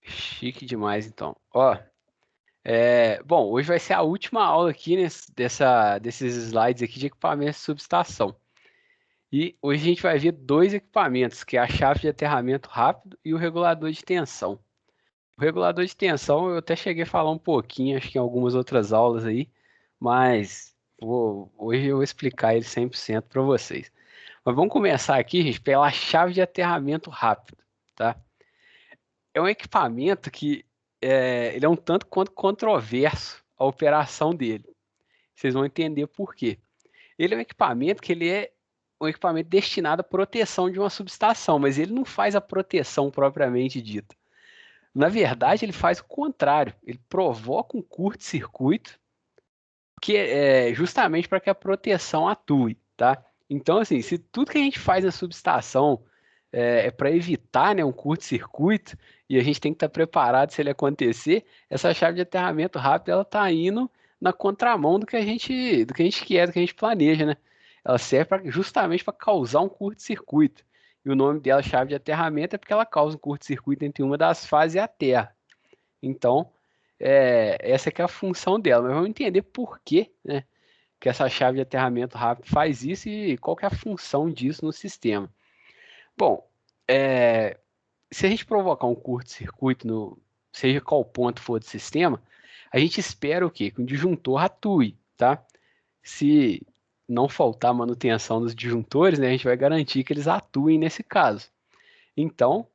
Chique demais, então. Ó, bom, hoje vai ser a última aula aqui desses slides aqui de equipamentos de subestação. E hoje a gente vai ver dois equipamentos, que é a chave de aterramento rápido e o regulador de tensão. O regulador de tensão eu até cheguei a falar um pouquinho, acho que em algumas outras aulas aí, mas hoje eu vou explicar ele 100% para vocês. Mas vamos começar aqui, gente, pela chave de aterramento rápido, tá? É um equipamento que ele é um tanto quanto controverso a operação dele. Vocês vão entender por quê. Ele é um equipamento que ele é um equipamento destinado à proteção de uma subestação, mas ele não faz a proteção propriamente dita. Na verdade, ele faz o contrário. Ele provoca um curto-circuito que é justamente para que a proteção atue, tá? Então, assim, se tudo que a gente faz na subestação para evitar, né, um curto-circuito e a gente tem que estar preparado se ele acontecer, essa chave de aterramento rápido ela está indo na contramão do que a gente quer, do que a gente planeja, né? Ela serve justamente para causar um curto-circuito. E o nome dela, chave de aterramento, é porque ela causa um curto-circuito entre uma das fases e a Terra. Então, essa que é a função dela. Mas vamos entender por que, né, que essa chave de aterramento rápido faz isso e qual que é a função disso no sistema. Bom, se a gente provocar um curto-circuito, seja qual ponto for do sistema, a gente espera o quê? Que o disjuntor atue, tá? Se não faltar manutenção dos disjuntores, né, a gente vai garantir que eles atuem nesse caso. Então,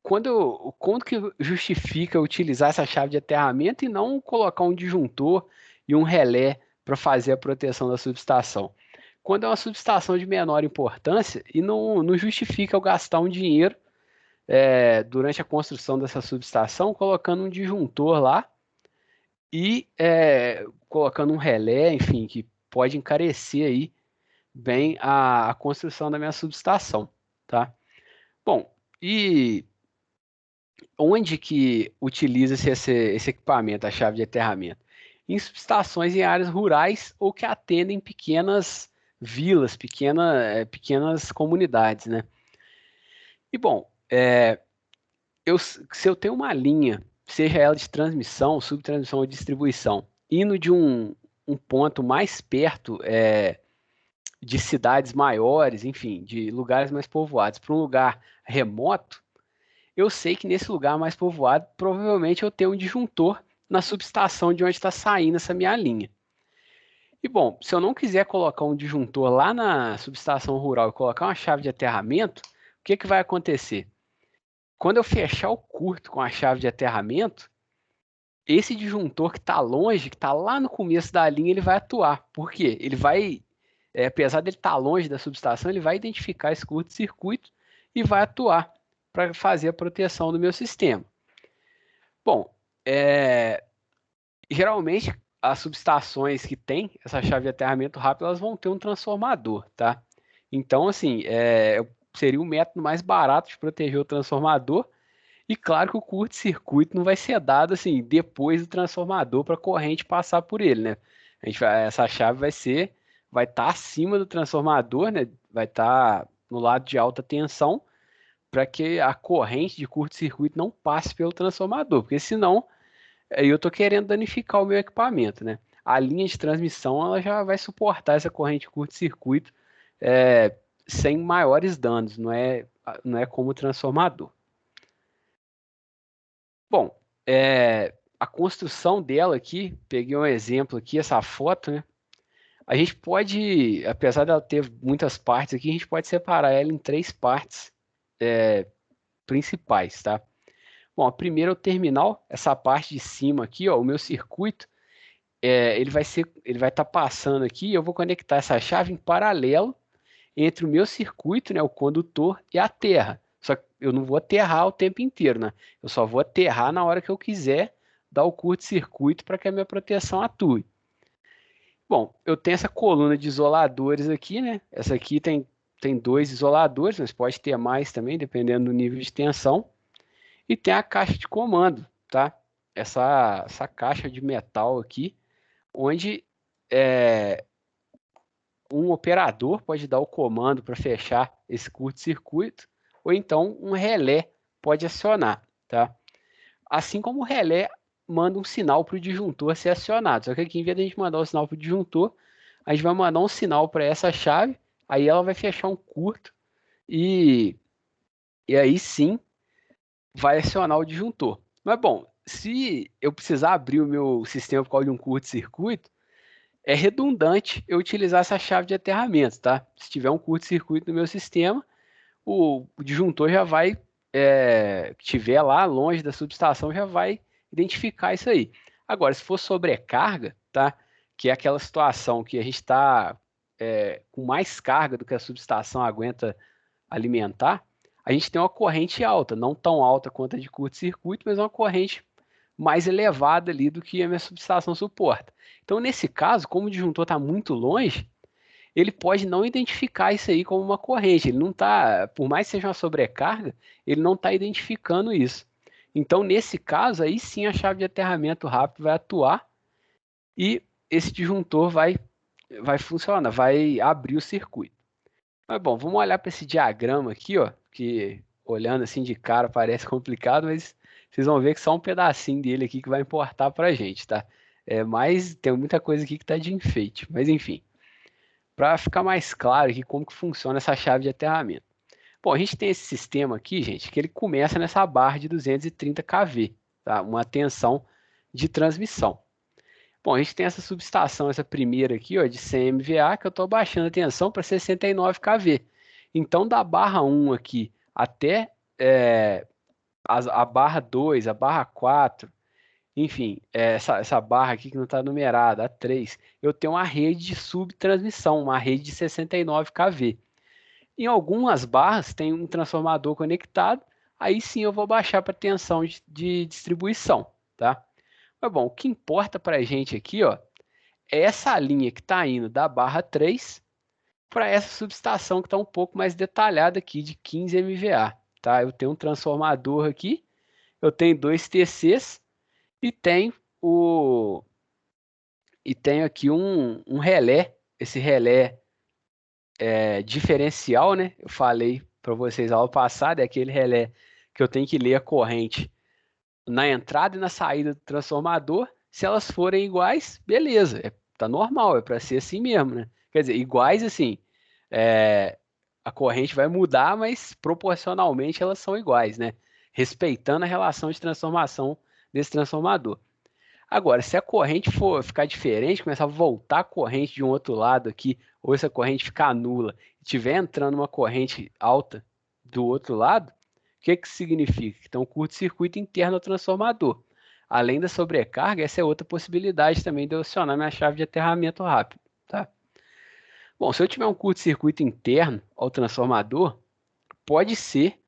quando que justifica utilizar essa chave de aterramento e não colocar um disjuntor e um relé para fazer a proteção da subestação? Quando é uma subestação de menor importância e não justifica eu gastar um dinheiro durante a construção dessa subestação, colocando um disjuntor lá e colocando um relé, enfim, que pode encarecer aí bem a construção da minha subestação, tá? Bom, e onde que utiliza-se esse equipamento, a chave de aterramento? Em subestações em áreas rurais ou que atendem pequenas vilas, pequenas comunidades, né? E bom, se eu tenho uma linha, seja ela de transmissão, subtransmissão ou distribuição, indo de um ponto mais perto de cidades maiores, enfim, de lugares mais povoados, para um lugar remoto, eu sei que nesse lugar mais povoado, provavelmente eu tenho um disjuntor na subestação de onde está saindo essa minha linha. E bom, se eu não quiser colocar um disjuntor lá na subestação rural e colocar uma chave de aterramento, o que vai acontecer? Quando eu fechar o curto com a chave de aterramento, esse disjuntor que está longe, que está lá no começo da linha, ele vai atuar. Por quê? Ele vai, apesar dele estar longe da subestação, ele vai identificar esse curto-circuito e vai atuar para fazer a proteção do meu sistema. Bom, geralmente as subestações que têm essa chave de aterramento rápido, elas vão ter um transformador, tá? Então, assim, seria o método mais barato de proteger o transformador. E claro que o curto-circuito não vai ser dado assim depois do transformador para a corrente passar por ele, né? Essa chave vai estar acima do transformador, né? Vai estar no lado de alta tensão para que a corrente de curto-circuito não passe pelo transformador, porque senão eu estou querendo danificar o meu equipamento, né? A linha de transmissão ela já vai suportar essa corrente de curto-circuito sem maiores danos, não é como o transformador. Bom, a construção dela aqui, peguei um exemplo aqui, essa foto, né? A gente pode, apesar dela ter muitas partes aqui, a gente pode separar ela em 3 partes principais, tá? Bom, a primeira é o terminal, essa parte de cima aqui, ó, o meu circuito, ele vai estar passando aqui, e eu vou conectar essa chave em paralelo entre o meu circuito, né, o condutor, e a terra. Só que eu não vou aterrar o tempo inteiro, né? Eu só vou aterrar na hora que eu quiser dar o curto-circuito para que a minha proteção atue. Bom, eu tenho essa coluna de isoladores aqui, né? Essa aqui tem 2 isoladores, mas pode ter mais também, dependendo do nível de tensão. E tem a caixa de comando, tá? Essa caixa de metal aqui, onde um operador pode dar o comando para fechar esse curto-circuito, ou então um relé pode acionar, tá? Assim como o relé manda um sinal para o disjuntor ser acionado. Só que aqui, em vez de a gente mandar o sinal para o disjuntor, a gente vai mandar um sinal para essa chave, aí ela vai fechar um curto e aí sim vai acionar o disjuntor. Mas bom, se eu precisar abrir o meu sistema por causa de um curto-circuito, é redundante eu utilizar essa chave de aterramento, tá? Se tiver um curto-circuito no meu sistema, o disjuntor já vai, que tiver lá longe da subestação, já vai identificar isso aí. Agora, se for sobrecarga, tá? Que é aquela situação que a gente está com mais carga do que a subestação aguenta alimentar, a gente tem uma corrente alta, não tão alta quanto a de curto-circuito, mas uma corrente mais elevada ali do que a minha subestação suporta. Então, nesse caso, como o disjuntor está muito longe, ele pode não identificar isso aí como uma corrente. Ele não está, por mais que seja uma sobrecarga, ele não está identificando isso. Então, nesse caso, aí sim a chave de aterramento rápido vai atuar e esse disjuntor vai funcionar, vai abrir o circuito. Mas bom, vamos olhar para esse diagrama aqui, ó, que olhando assim de cara parece complicado, mas vocês vão ver que só um pedacinho dele aqui que vai importar para a gente, tá? Mas tem muita coisa aqui que está de enfeite. Mas enfim, para ficar mais claro aqui como que funciona essa chave de aterramento. Bom, a gente tem esse sistema aqui, gente, que ele começa nessa barra de 230 kV, tá? Uma tensão de transmissão. Bom, a gente tem essa subestação, essa primeira aqui, ó, de 100 MVA, que eu estou baixando a tensão para 69 kV. Então, da barra 1 aqui até a barra 2, a barra 4, enfim, essa barra aqui que não está numerada, a 3, eu tenho uma rede de subtransmissão, uma rede de 69 kV. Em algumas barras tem um transformador conectado, aí sim eu vou baixar para tensão de distribuição, tá? Mas bom, o que importa para a gente aqui, ó, é essa linha que está indo da barra 3 para essa subestação que está um pouco mais detalhada aqui, de 15 MVA, tá? Eu tenho um transformador aqui, eu tenho dois TCs e tenho aqui um relé. Esse relé diferencial, né? Eu falei para vocês na aula passada, é aquele relé que eu tenho que ler a corrente na entrada e na saída do transformador. Se elas forem iguais, beleza, tá normal, é para ser assim mesmo, né? Quer dizer, iguais assim, é, a corrente vai mudar, mas proporcionalmente elas são iguais, né? Respeitando a relação de transformação desse transformador. Agora, se a corrente for ficar diferente, começar a voltar a corrente de um outro lado aqui, ou essa corrente ficar nula, e tiver entrando uma corrente alta do outro lado, o que que significa? Que tem um curto-circuito interno ao transformador. Além da sobrecarga, essa é outra possibilidade também de eu acionar minha chave de aterramento rápido, tá? Bom, se eu tiver um curto-circuito interno ao transformador, pode ser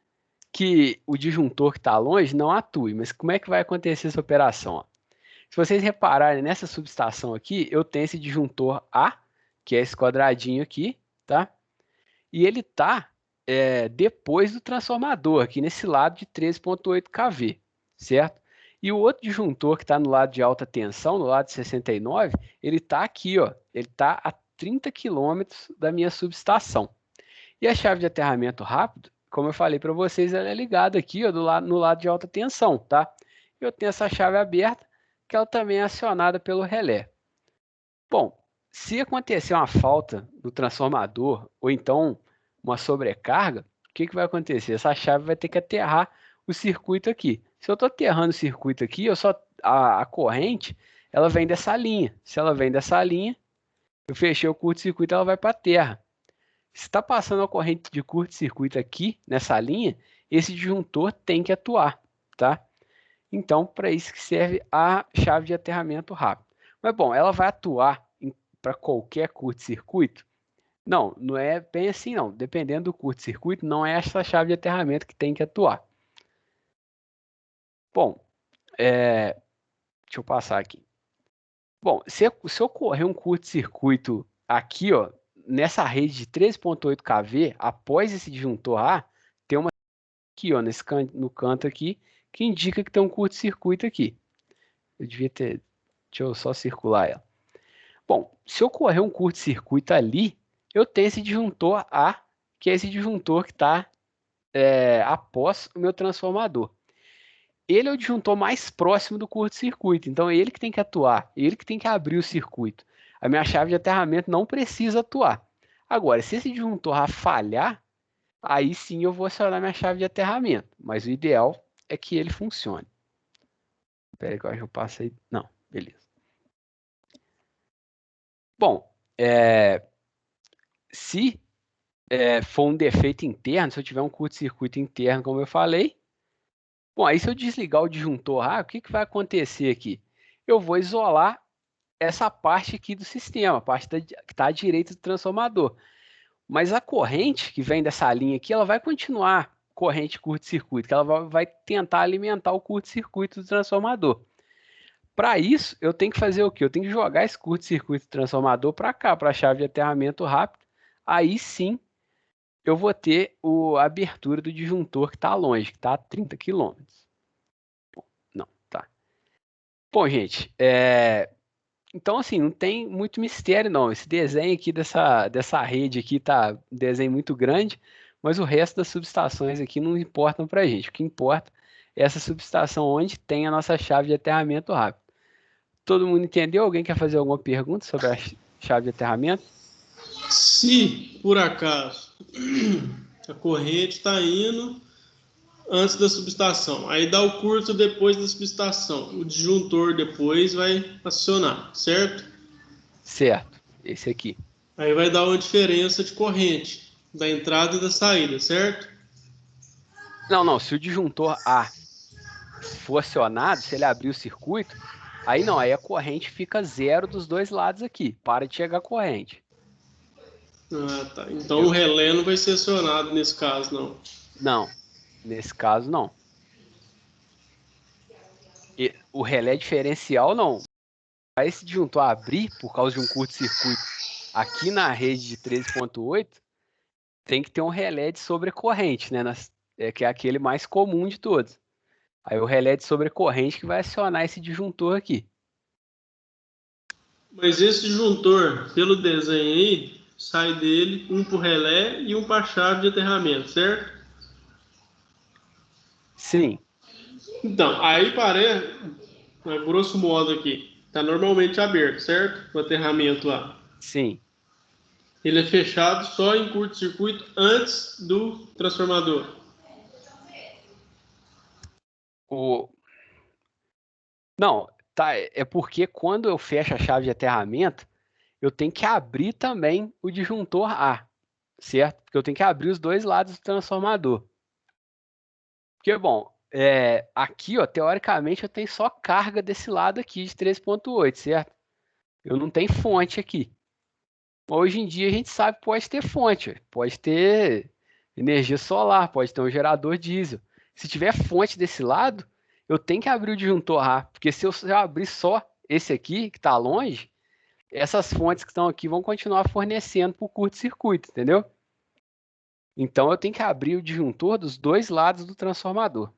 que o disjuntor que está longe não atue, mas como é que vai acontecer essa operação? Ó? Se vocês repararem nessa subestação aqui, eu tenho esse disjuntor A, que é esse quadradinho aqui, tá? E ele tá depois do transformador, aqui nesse lado de 13,8 kV, certo? E o outro disjuntor que está no lado de alta tensão, no lado de 69, ele está aqui, ó. Ele está a 30 quilômetros da minha subestação. E a chave de aterramento rápido, como eu falei para vocês, ela é ligada aqui, ó, no lado de alta tensão, tá? Eu tenho essa chave aberta, que ela também é acionada pelo relé. Bom, se acontecer uma falta do transformador ou então uma sobrecarga, o que que vai acontecer? Essa chave vai ter que aterrar o circuito aqui. Se eu estou aterrando o circuito aqui, a corrente ela vem dessa linha. Se ela vem dessa linha, eu fechei o curto-circuito, ela vai para a terra. Se está passando a corrente de curto-circuito aqui nessa linha, esse disjuntor tem que atuar, tá? Então, para isso que serve a chave de aterramento rápido. Mas, bom, ela vai atuar para qualquer curto-circuito? Não, não é bem assim, não. Dependendo do curto-circuito, não é essa chave de aterramento que tem que atuar. Bom, deixa eu passar aqui. Bom, se ocorrer um curto-circuito aqui, ó, nessa rede de 13,8 kV, após esse disjuntor A, tem uma aqui, ó, no canto aqui, que indica que tem um curto-circuito aqui. Eu devia ter. Deixa eu só circular ela. Bom, se ocorrer um curto-circuito ali, eu tenho esse disjuntor A, que é esse disjuntor que está após o meu transformador. Ele é o disjuntor mais próximo do curto-circuito, então é ele que tem que atuar, ele que tem que abrir o circuito. A minha chave de aterramento não precisa atuar. Agora, se esse disjuntor A falhar, aí sim eu vou acionar minha chave de aterramento, mas o ideal é que ele funcione. Espera aí que eu acho que eu passei. Não, beleza. Bom, se for um defeito interno, se eu tiver um curto-circuito interno, como eu falei, bom, aí se eu desligar o disjuntor A, o que vai acontecer aqui? Eu vou isolar essa parte aqui do sistema, a parte que está à direita do transformador. Mas a corrente que vem dessa linha aqui, ela vai continuar corrente curto-circuito, que ela vai tentar alimentar o curto-circuito do transformador. Para isso, eu tenho que fazer o quê? Eu tenho que jogar esse curto-circuito do transformador para cá, para a chave de aterramento rápido. Aí sim, eu vou ter a abertura do disjuntor que está longe, que está a 30 km. Não, tá. Bom, gente, então assim, não tem muito mistério não. Esse desenho aqui dessa rede aqui tá um desenho muito grande, mas o resto das subestações aqui não importam para a gente. O que importa é essa subestação onde tem a nossa chave de aterramento rápido. Todo mundo entendeu? Alguém quer fazer alguma pergunta sobre a chave de aterramento? Se, por acaso, a corrente está indo antes da subestação, aí dá o curto depois da subestação, o disjuntor depois vai acionar, certo? Certo, esse aqui. Aí vai dar uma diferença de corrente da entrada e da saída, certo? Não, não, se o disjuntor A for acionado, se ele abrir o circuito, aí não, aí a corrente fica zero dos dois lados aqui, para de chegar corrente. Ah, tá. Então o Entendeu? relé não vai ser acionado nesse caso, não. Não, nesse caso não. E o relé diferencial não. Para esse disjuntor abrir por causa de um curto-circuito aqui na rede de 13.8, tem que ter um relé de sobrecorrente, né? Que é aquele mais comum de todos. Aí o relé de sobrecorrente que vai acionar esse disjuntor aqui. Mas esse disjuntor, pelo desenho aí, sai dele um para o relé e um para a chave de aterramento, certo? Sim, Então, aí parece, grosso modo aqui, está normalmente aberto, certo? O aterramento lá. sim. Ele é fechado só em curto-circuito antes do transformador. O... Não, tá, é porque quando eu fecho a chave de aterramento, eu tenho que abrir também o disjuntor A, certo? Porque eu tenho que abrir os dois lados do transformador. Porque, bom, aqui, ó, teoricamente, eu tenho só carga desse lado aqui de 13.8, certo? Eu não tenho fonte aqui. Hoje em dia a gente sabe que pode ter fonte, pode ter energia solar, pode ter um gerador diesel. Se tiver fonte desse lado, eu tenho que abrir o disjuntor A, porque se eu abrir só esse aqui, que está longe, essas fontes que estão aqui vão continuar fornecendo por curto-circuito, entendeu? Então eu tenho que abrir o disjuntor dos dois lados do transformador.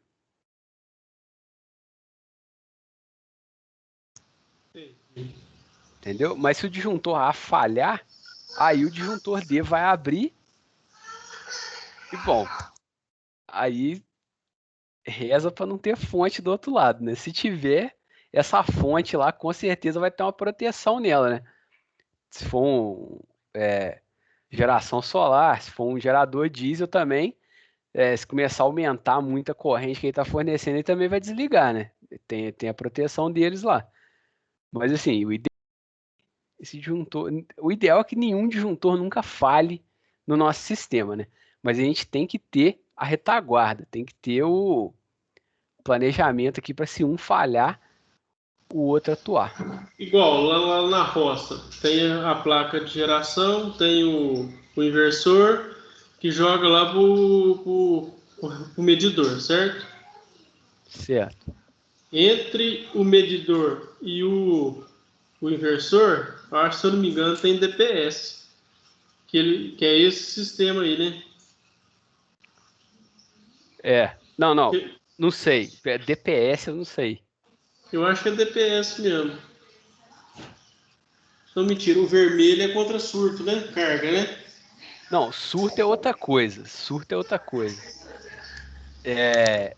Entendeu? Mas se o disjuntor A falhar, aí o disjuntor D vai abrir e, bom, aí reza para não ter fonte do outro lado, né? Se tiver essa fonte lá, com certeza vai ter uma proteção nela, né? Se for geração solar, se for um gerador diesel também, se começar a aumentar muito a corrente que ele está fornecendo, ele também vai desligar, né? Tem a proteção deles lá. Mas assim, o ideal é que nenhum disjuntor nunca falhe no nosso sistema, né? Mas a gente tem que ter a retaguarda, tem que ter o planejamento aqui para se um falhar, o outro atuar. Igual lá na roça, tem a placa de geração, tem o inversor que joga lá pro medidor, certo? Certo. Entre o medidor e o inversor, eu acho, se eu não me engano, tem DPS, que é esse sistema aí, né? Não, não. Que- Não sei. DPS eu não sei. Eu acho que é DPS mesmo. Não, mentira, o vermelho é contra surto, né? Carga, né? Não, surto é outra coisa. Surto é outra coisa. É,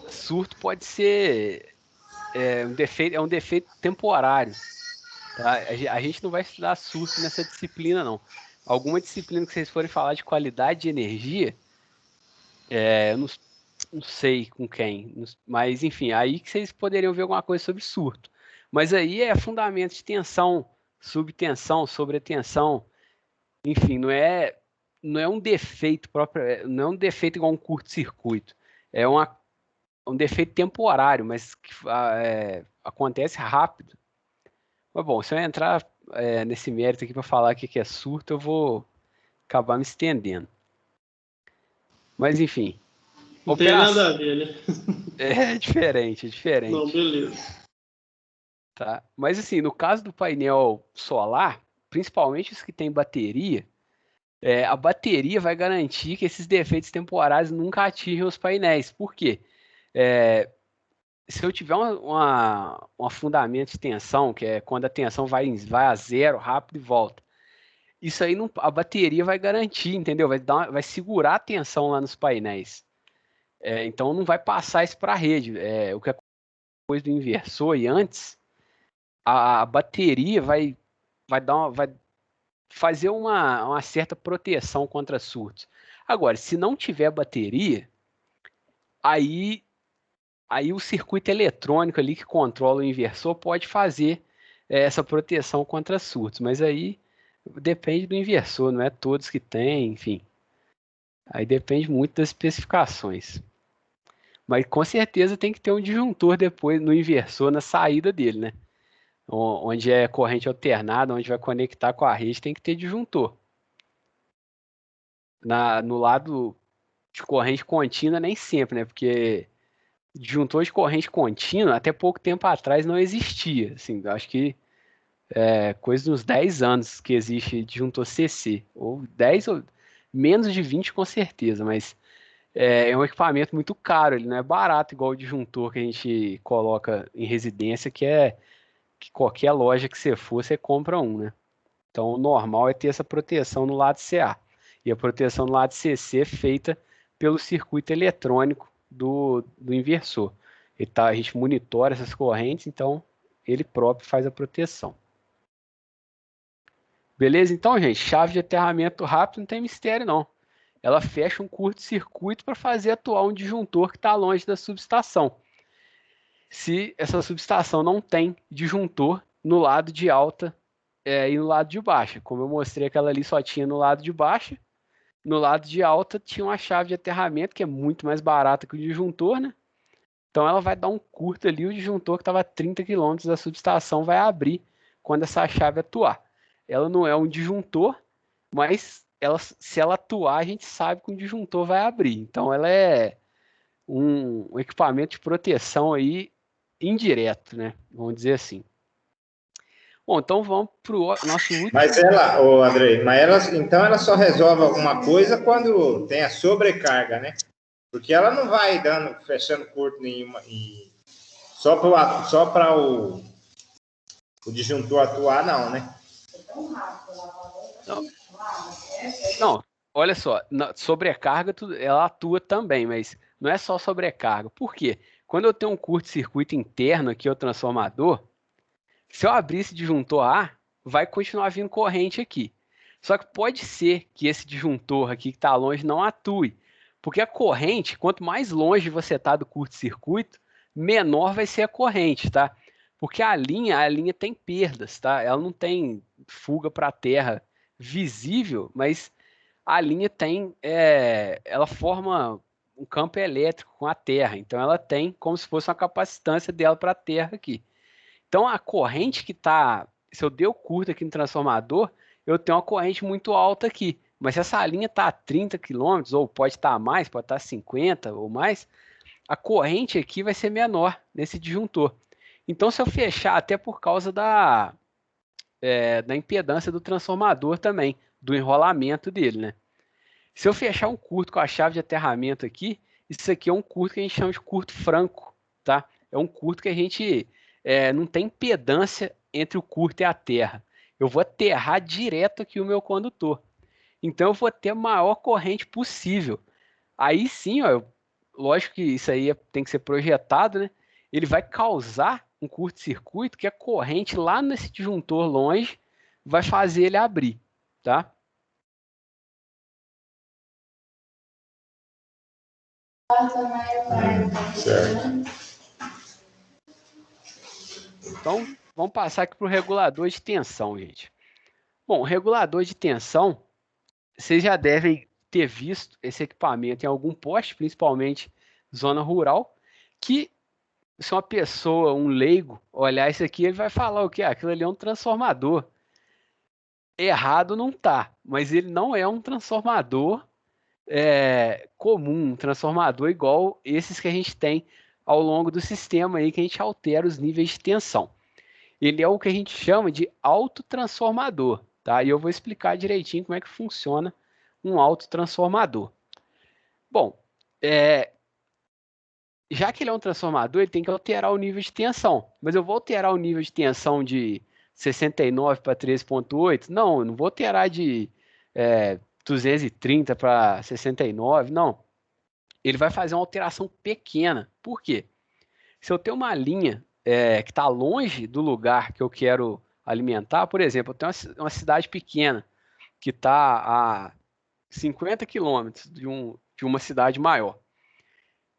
surto pode ser é um defeito temporário, tá? A gente não vai estudar surto nessa disciplina, não. Alguma disciplina que vocês forem falar de qualidade de energia, eu não sei com quem, mas enfim, aí que vocês poderiam ver alguma coisa sobre surto. Mas aí é fundamento de tensão, subtensão, sobretensão, enfim, não é um defeito próprio, não é um defeito igual um curto-circuito. É um defeito temporário, mas que acontece rápido. Mas bom, se eu entrar nesse mérito aqui para falar o que que é surto, eu vou acabar me estendendo. Mas enfim, Não tem nada operação a ver, né? é diferente, é Não, diferente. beleza. Tá? Mas assim, no caso do painel solar, principalmente os que têm bateria, a bateria vai garantir que esses defeitos temporários nunca atinjam os painéis. Por quê? É, se eu tiver um fundamento de tensão, que é quando a tensão vai a zero rápido e volta, isso aí não, a bateria vai garantir, entendeu? Vai segurar a tensão lá nos painéis. Então não vai passar isso para a rede. O que é coisa do inversor e antes, a bateria vai fazer uma certa proteção contra surtos. Agora, se não tiver bateria, aí, aí o circuito eletrônico ali que controla o inversor pode fazer essa proteção contra surtos, mas aí depende do inversor, não é todos que tem, enfim. Aí depende muito das especificações. Mas com certeza tem que ter um disjuntor depois no inversor na saída dele, né? Onde é corrente alternada, onde vai conectar com a rede, tem que ter disjuntor. No lado de corrente contínua, nem sempre, né? Porque disjuntor de corrente contínua, até pouco tempo atrás, não existia. Assim, acho que coisa de uns 10 anos que existe disjuntor CC. Ou 10 ou menos de 20 com certeza, mas é um equipamento muito caro, ele não é barato igual o disjuntor que a gente coloca em residência, que qualquer loja que você for, você compra um, né? Então, o normal é ter essa proteção no lado CA. E a proteção no lado CC é feita pelo circuito eletrônico do inversor. A gente monitora essas correntes, então ele próprio faz a proteção. Beleza? Então, gente, chave de aterramento rápido não tem mistério, não. Ela fecha um curto-circuito para fazer atuar um disjuntor que está longe da subestação. Se essa subestação não tem disjuntor no lado de alta e no lado de baixa. Como eu mostrei, aquela ali só tinha no lado de baixa. No lado de alta tinha uma chave de aterramento que é muito mais barata que o disjuntor, né? Então ela vai dar um curto ali, o disjuntor que estava a 30 km da subestação vai abrir quando essa chave atuar. Ela não é um disjuntor, mas se ela atuar, a gente sabe que o disjuntor vai abrir. Então ela é um equipamento de proteção aí indireto, né? Vamos dizer assim. Bom, então vamos para o nosso último. Mas ela, ô Andrei, então ela só resolve alguma coisa quando tem a sobrecarga, né? Porque ela não vai fechando curto nenhuma só para o disjuntor atuar, não, né? Não, olha só, sobrecarga ela atua também, mas não é só sobrecarga. Por quê? Quando eu tenho um curto-circuito interno aqui, o transformador, se eu abrir esse disjuntor A, vai continuar vindo corrente aqui. Só que pode ser que esse disjuntor aqui que está longe não atue, porque a corrente, quanto mais longe você está do curto-circuito, menor vai ser a corrente, tá? Porque a linha tem perdas, tá? Ela não tem fuga para a terra visível, mas a linha ela forma um campo elétrico com a terra, então ela tem como se fosse uma capacitância dela para a terra aqui. Então a corrente que está, se eu der o curto aqui no transformador, eu tenho uma corrente muito alta aqui. Mas se essa linha está a 30 km, ou pode estar mais, pode estar a 50 ou mais, a corrente aqui vai ser menor nesse disjuntor. Então se eu fechar, até por causa da impedância do transformador também, do enrolamento dele, né? Se eu fechar um curto com a chave de aterramento aqui, isso aqui é um curto que a gente chama de curto franco, tá? É um curto que a gente não tem impedância entre o curto e a terra. Eu vou aterrar direto aqui o meu condutor. Então eu vou ter a maior corrente possível. Aí sim, ó, lógico que isso aí tem que ser projetado, né? Ele vai causar um curto-circuito que a corrente lá nesse disjuntor longe vai fazer ele abrir, tá? Certo. Então, vamos passar aqui para o regulador de tensão, gente. Bom, o regulador de tensão, vocês já devem ter visto esse equipamento em algum poste, principalmente zona rural, que se uma pessoa, um leigo, olhar isso aqui, ele vai falar o quê? Aquilo ali é um transformador. Errado não tá, mas ele não é um transformador comum, um transformador igual esses que a gente tem ao longo do sistema aí, que a gente altera os níveis de tensão. Ele é o que a gente chama de autotransformador, tá? E eu vou explicar direitinho como é que funciona um autotransformador. Bom, já que ele é um transformador, ele tem que alterar o nível de tensão. Mas eu vou alterar o nível de tensão de 69 para 13,8? Não, eu não vou alterar de 230 para 69, não. Ele vai fazer uma alteração pequena. Por quê? Se eu tenho uma linha que está longe do lugar que eu quero alimentar, por exemplo, eu tenho uma cidade pequena que está a 50 quilômetros de uma cidade maior.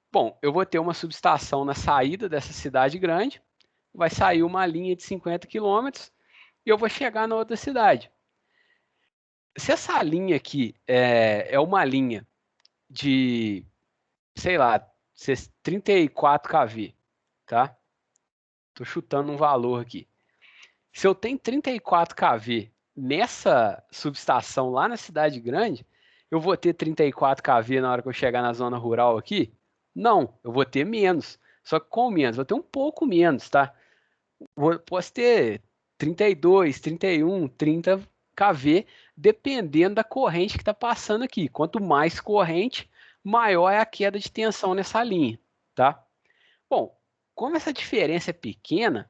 Bom, eu vou ter uma subestação na saída dessa cidade grande, vai sair uma linha de 50 quilômetros e eu vou chegar na outra cidade. Se essa linha aqui é uma linha de, sei lá, 34 kV, tá? Estou chutando um valor aqui. Se eu tenho 34 kV nessa subestação lá na cidade grande, eu vou ter 34 kV na hora que eu chegar na zona rural aqui? Não, eu vou ter menos. Só que com menos, vou ter um pouco menos, tá? Posso ter 32, 31, 30 kV, dependendo da corrente que está passando aqui. Quanto mais corrente, maior é a queda de tensão nessa linha, tá? Bom, como essa diferença é pequena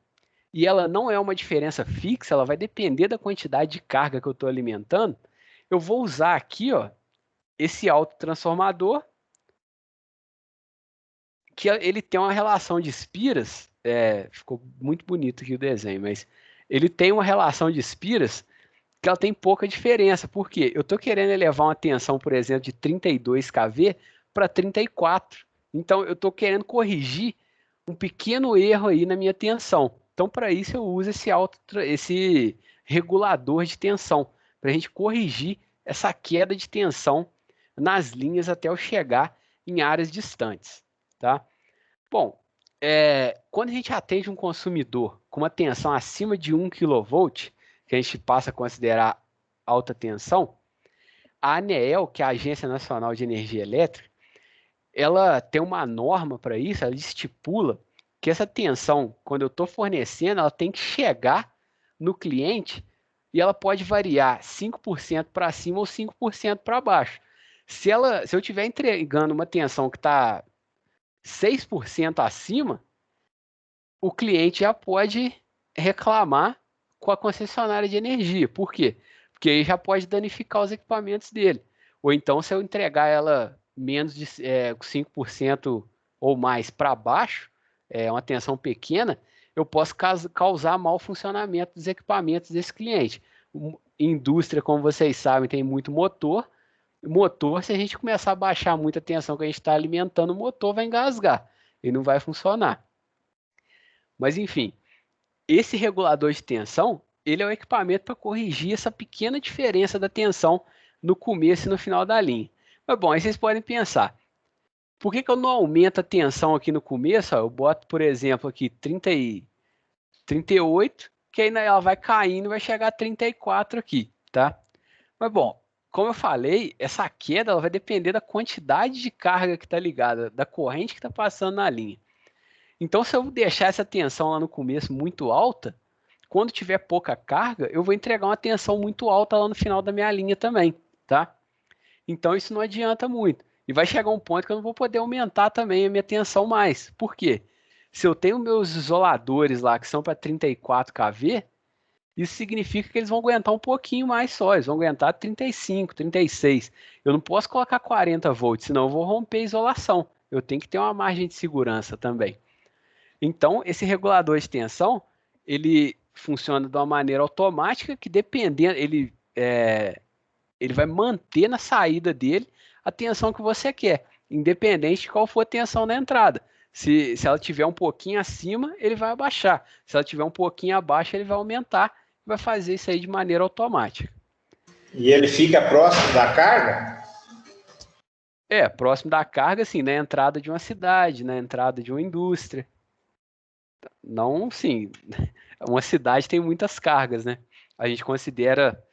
e ela não é uma diferença fixa, ela vai depender da quantidade de carga que eu estou alimentando, eu vou usar aqui, ó, esse autotransformador, que ele tem uma relação de espiras, ficou muito bonito aqui o desenho, mas ele tem uma relação de espiras que ela tem pouca diferença. Por quê? Eu estou querendo elevar uma tensão, por exemplo, de 32 kV para 34. Então, eu estou querendo corrigir um pequeno erro aí na minha tensão. Então, para isso, eu uso esse regulador de tensão, para a gente corrigir essa queda de tensão nas linhas até eu chegar em áreas distantes. Tá? Bom, quando a gente atende um consumidor com uma tensão acima de 1 kV, que a gente passa a considerar alta tensão, a ANEEL, que é a Agência Nacional de Energia Elétrica, ela tem uma norma para isso, ela estipula que essa tensão, quando eu estou fornecendo, ela tem que chegar no cliente e ela pode variar 5% para cima ou 5% para baixo. Se eu estiver entregando uma tensão que está 6% acima, o cliente já pode reclamar com a concessionária de energia. Por quê? Porque aí já pode danificar os equipamentos dele. Ou então, se eu entregar ela menos de 5% ou mais para baixo, uma tensão pequena, eu posso causar mau funcionamento dos equipamentos desse cliente. Indústria, como vocês sabem, tem muito motor. Motor, se a gente começar a baixar muito a tensão que a gente está alimentando, o motor vai engasgar e não vai funcionar. Mas, enfim, esse regulador de tensão, ele é o equipamento para corrigir essa pequena diferença da tensão no começo e no final da linha. Mas, bom, aí vocês podem pensar, por que eu não aumento a tensão aqui no começo? Ó, eu boto, por exemplo, aqui 38, que aí ela vai caindo e vai chegar a 34 aqui, tá? Mas, bom, como eu falei, essa queda ela vai depender da quantidade de carga que está ligada, da corrente que está passando na linha. Então, se eu deixar essa tensão lá no começo muito alta, quando tiver pouca carga, eu vou entregar uma tensão muito alta lá no final da minha linha também, tá? Então, isso não adianta muito. E vai chegar um ponto que eu não vou poder aumentar também a minha tensão mais. Por quê? Se eu tenho meus isoladores lá que são para 34 kV, isso significa que eles vão aguentar um pouquinho mais só, eles vão aguentar 35, 36. Eu não posso colocar 40 volts, senão eu vou romper a isolação. Eu tenho que ter uma margem de segurança também. Então, esse regulador de tensão, ele funciona de uma maneira automática que dependendo, ele vai manter na saída dele a tensão que você quer, independente de qual for a tensão na entrada. Se ela tiver um pouquinho acima, ele vai abaixar. Se ela tiver um pouquinho abaixo, ele vai aumentar. Vai fazer isso aí de maneira automática. E ele fica próximo da carga? Próximo da carga, assim, na entrada de uma cidade, na entrada de uma indústria. Não, sim, uma cidade tem muitas cargas, né? A gente considera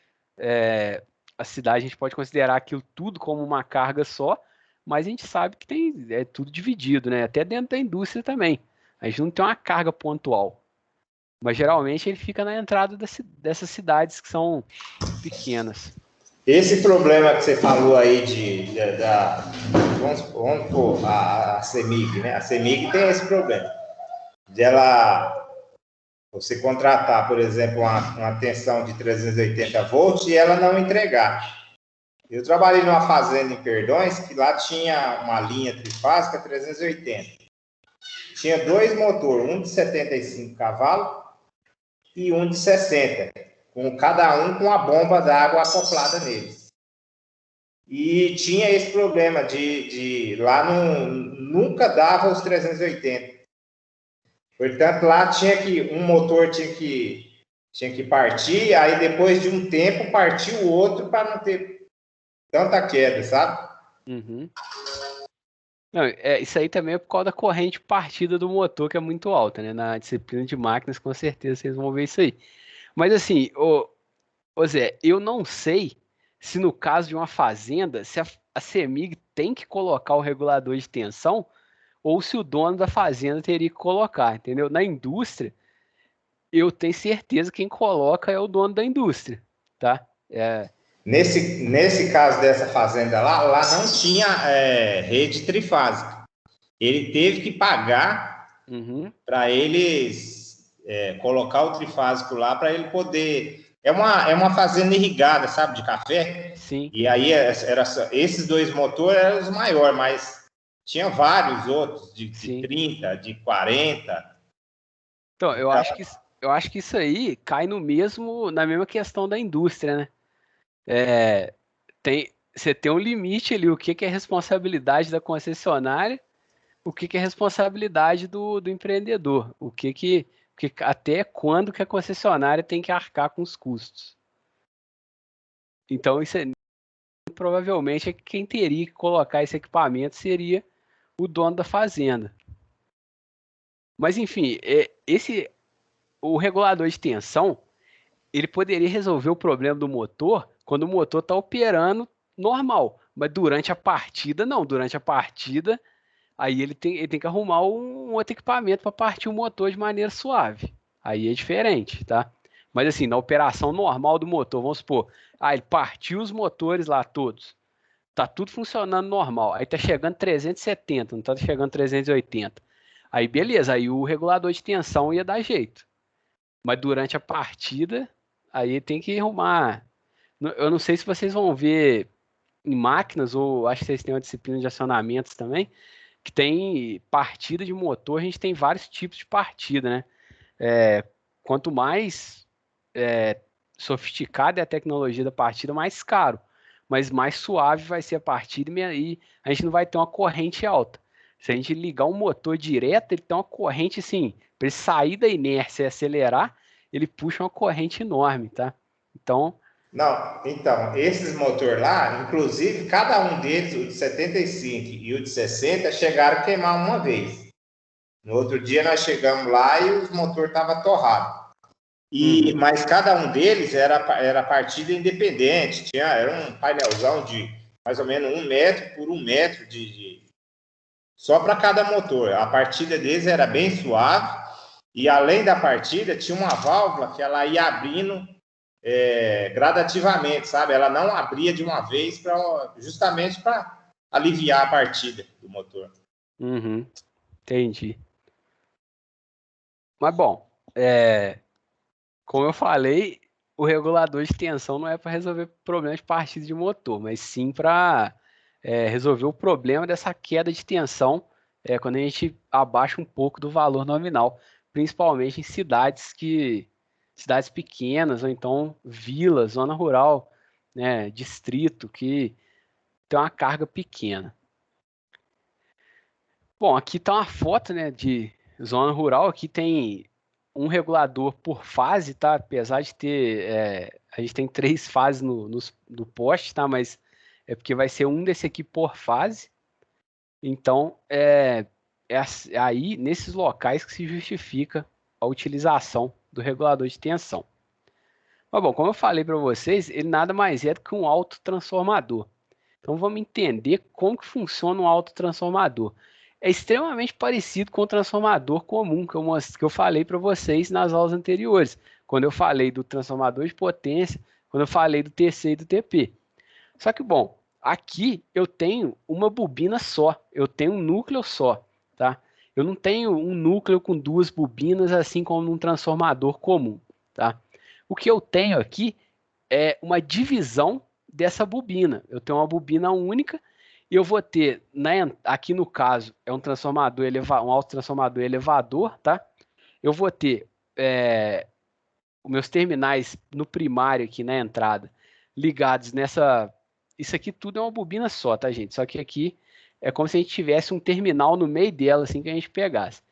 a cidade, a gente pode considerar aquilo tudo como uma carga só, mas a gente sabe que é tudo dividido, né? Até dentro da indústria também. A gente não tem uma carga pontual. Mas geralmente ele fica na entrada dessas cidades que são pequenas. Esse problema que você falou aí vamos pôr a CEMIG, né? A CEMIG tem esse problema de você contratar, por exemplo, uma tensão de 380 volts e ela não entregar. Eu trabalhei numa fazenda em Perdões, que lá tinha uma linha trifásica 380. Tinha dois motores, um de 75 cavalos e um de 60, com cada um com a bomba d'água acoplada neles. E tinha esse problema de lá nunca dava os 380. Portanto, lá um motor tinha que partir, aí depois de um tempo partiu o outro para não ter tanta queda, sabe? Uhum. Não, isso aí também é por causa da corrente partida do motor, que é muito alta, né? Na disciplina de máquinas, com certeza vocês vão ver isso aí. Mas assim, ô Zé, eu não sei se no caso de uma fazenda, se a CEMIG tem que colocar o regulador de tensão ou se o dono da fazenda teria que colocar, entendeu? Na indústria, eu tenho certeza que quem coloca é o dono da indústria, tá? Nesse caso dessa fazenda lá não tinha rede trifásica. Ele teve que pagar para eles colocar o trifásico lá para ele poder. É uma fazenda irrigada, sabe, de café. Sim. E aí esses dois motores eram os maiores, mas tinha vários outros de 30, de 40. Então, eu acho que isso aí cai na mesma questão da indústria, né? Você tem um limite ali, o que é responsabilidade da concessionária, o que é responsabilidade do empreendedor, até quando que a concessionária tem que arcar com os custos. Então, isso provavelmente quem teria que colocar esse equipamento seria o dono da fazenda. Mas enfim, o regulador de tensão, ele poderia resolver o problema do motor quando o motor está operando normal. Mas durante a partida, não. Durante a partida, aí ele tem que arrumar um outro equipamento para partir o motor de maneira suave. Aí é diferente, tá? Mas assim, na operação normal do motor, vamos supor, ele partiu os motores lá todos. Tá tudo funcionando normal. Aí tá chegando 370, não tá chegando 380. Aí beleza, aí o regulador de tensão ia dar jeito. Mas durante a partida, aí tem que arrumar. Eu não sei se vocês vão ver em máquinas, ou acho que vocês têm uma disciplina de acionamentos também, que tem partida de motor, a gente tem vários tipos de partida, né? Quanto mais sofisticada é a tecnologia da partida, mais caro. Mas mais suave vai ser a partida e a gente não vai ter uma corrente alta. Se a gente ligar um motor direto, ele tem uma corrente assim, para ele sair da inércia e acelerar, ele puxa uma corrente enorme, tá? Então, esses motores lá, inclusive, cada um deles, o de 75 e o de 60, chegaram a queimar uma vez. No outro dia nós chegamos lá e o motor estava torrado. Mas cada um deles era partida independente, era um painelzão de mais ou menos 1 metro por 1 metro só para cada motor. A partida deles era bem suave e além da partida tinha uma válvula que ela ia abrindo gradativamente, sabe? Ela não abria de uma vez justamente para aliviar a partida do motor. Entendi. Mas bom, Como eu falei, o regulador de tensão não é para resolver problemas de partida de motor, mas sim para resolver o problema dessa queda de tensão quando a gente abaixa um pouco do valor nominal, principalmente em cidades pequenas ou então vilas, zona rural, né, distrito que tem uma carga pequena. Bom, aqui está uma foto, né, de zona rural. Aqui tem um regulador por fase, tá? Apesar de ter, a gente tem 3 fases no poste, tá? Mas é porque vai ser um desse aqui por fase. Então, aí nesses locais que se justifica a utilização do regulador de tensão. Mas bom, como eu falei para vocês, ele nada mais é do que um autotransformador. Então vamos entender como que funciona um autotransformador. É extremamente parecido com o transformador comum que eu falei para vocês nas aulas anteriores, quando eu falei do transformador de potência, quando eu falei do TC e do TP. Só que, bom, aqui eu tenho uma bobina só, eu tenho um núcleo só, tá? Eu não tenho um núcleo com 2 bobinas, assim como num transformador comum, tá? O que eu tenho aqui é uma divisão dessa bobina. Eu tenho uma bobina única e eu vou ter, aqui no caso, é um transformador um autotransformador elevador, tá? Eu vou ter os meus terminais no primário aqui na entrada ligados nessa. Isso aqui tudo é uma bobina só, tá, gente? Só que aqui é como se a gente tivesse um terminal no meio dela, assim que a gente pegasse.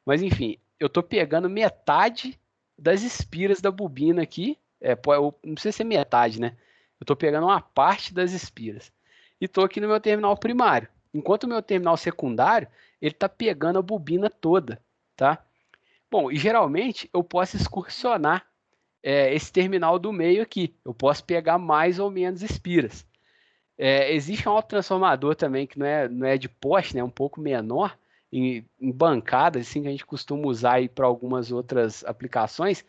Mas enfim, eu estou pegando metade das espiras da bobina aqui. Não precisa ser metade, né? Eu estou pegando uma parte das espiras. E estou aqui no meu terminal primário. Enquanto o meu terminal secundário, ele está pegando a bobina toda, tá? Bom, e geralmente eu posso excursionar esse terminal do meio aqui. Eu posso pegar mais ou menos espiras. Existe um autotransformador também que não é de poste, né? Um pouco menor, em bancadas, assim, que a gente costuma usar para algumas outras aplicações,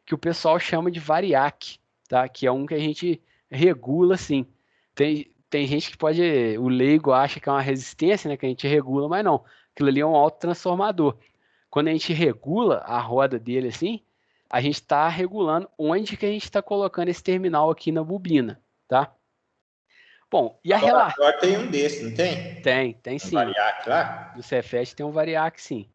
que o pessoal chama de variac, tá? Que é um que a gente regula, assim. Tem gente que pode, o leigo acha que é uma resistência, né? Que a gente regula, mas não. Aquilo ali é um autotransformador. Quando a gente regula a roda dele assim, a gente está regulando onde que a gente está colocando esse terminal aqui na bobina, tá? Bom, e a relação... Agora tem um desse, não tem? Tem sim. Variac lá? No Cefet tem um variac, sim.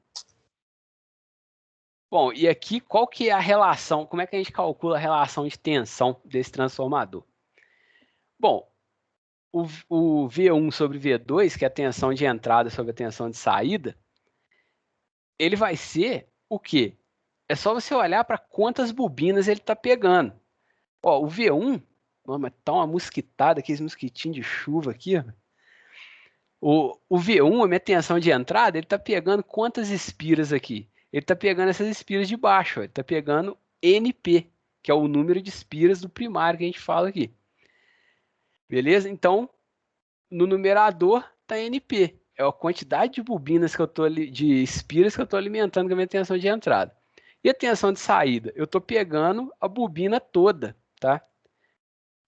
Bom, e aqui qual que é a relação? Como é que a gente calcula a relação de tensão desse transformador? Bom, o V1 sobre V2, que é a tensão de entrada sobre a tensão de saída, ele vai ser o quê? É só você olhar para quantas bobinas ele está pegando. Ó, o V1, mas tá uma mosquitada aqui, esse mosquitinho de chuva aqui, ó. O V1, a minha tensão de entrada, ele está pegando quantas espiras aqui? Ele está pegando essas espiras de baixo, ó. Ele está pegando NP, que é o número de espiras do primário que a gente fala aqui. Beleza? Então, no numerador está NP. É a quantidade de bobinas que eu tô de espiras que eu estou alimentando com a minha tensão de entrada. E a tensão de saída? Eu estou pegando a bobina toda, tá?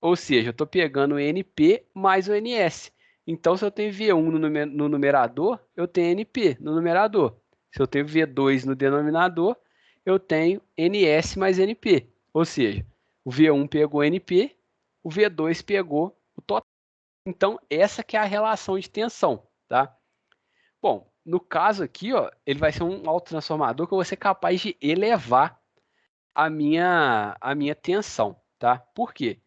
Ou seja, eu estou pegando o NP mais o NS. Então, se eu tenho V1 no numerador, eu tenho NP no numerador. Se eu tenho V2 no denominador, eu tenho NS mais NP. Ou seja, o V1 pegou NP, o V2 pegou o total. Então, essa que é a relação de tensão, tá? Bom, no caso aqui, ó, ele vai ser um autotransformador que eu vou ser capaz de elevar a minha tensão, tá? Por quê?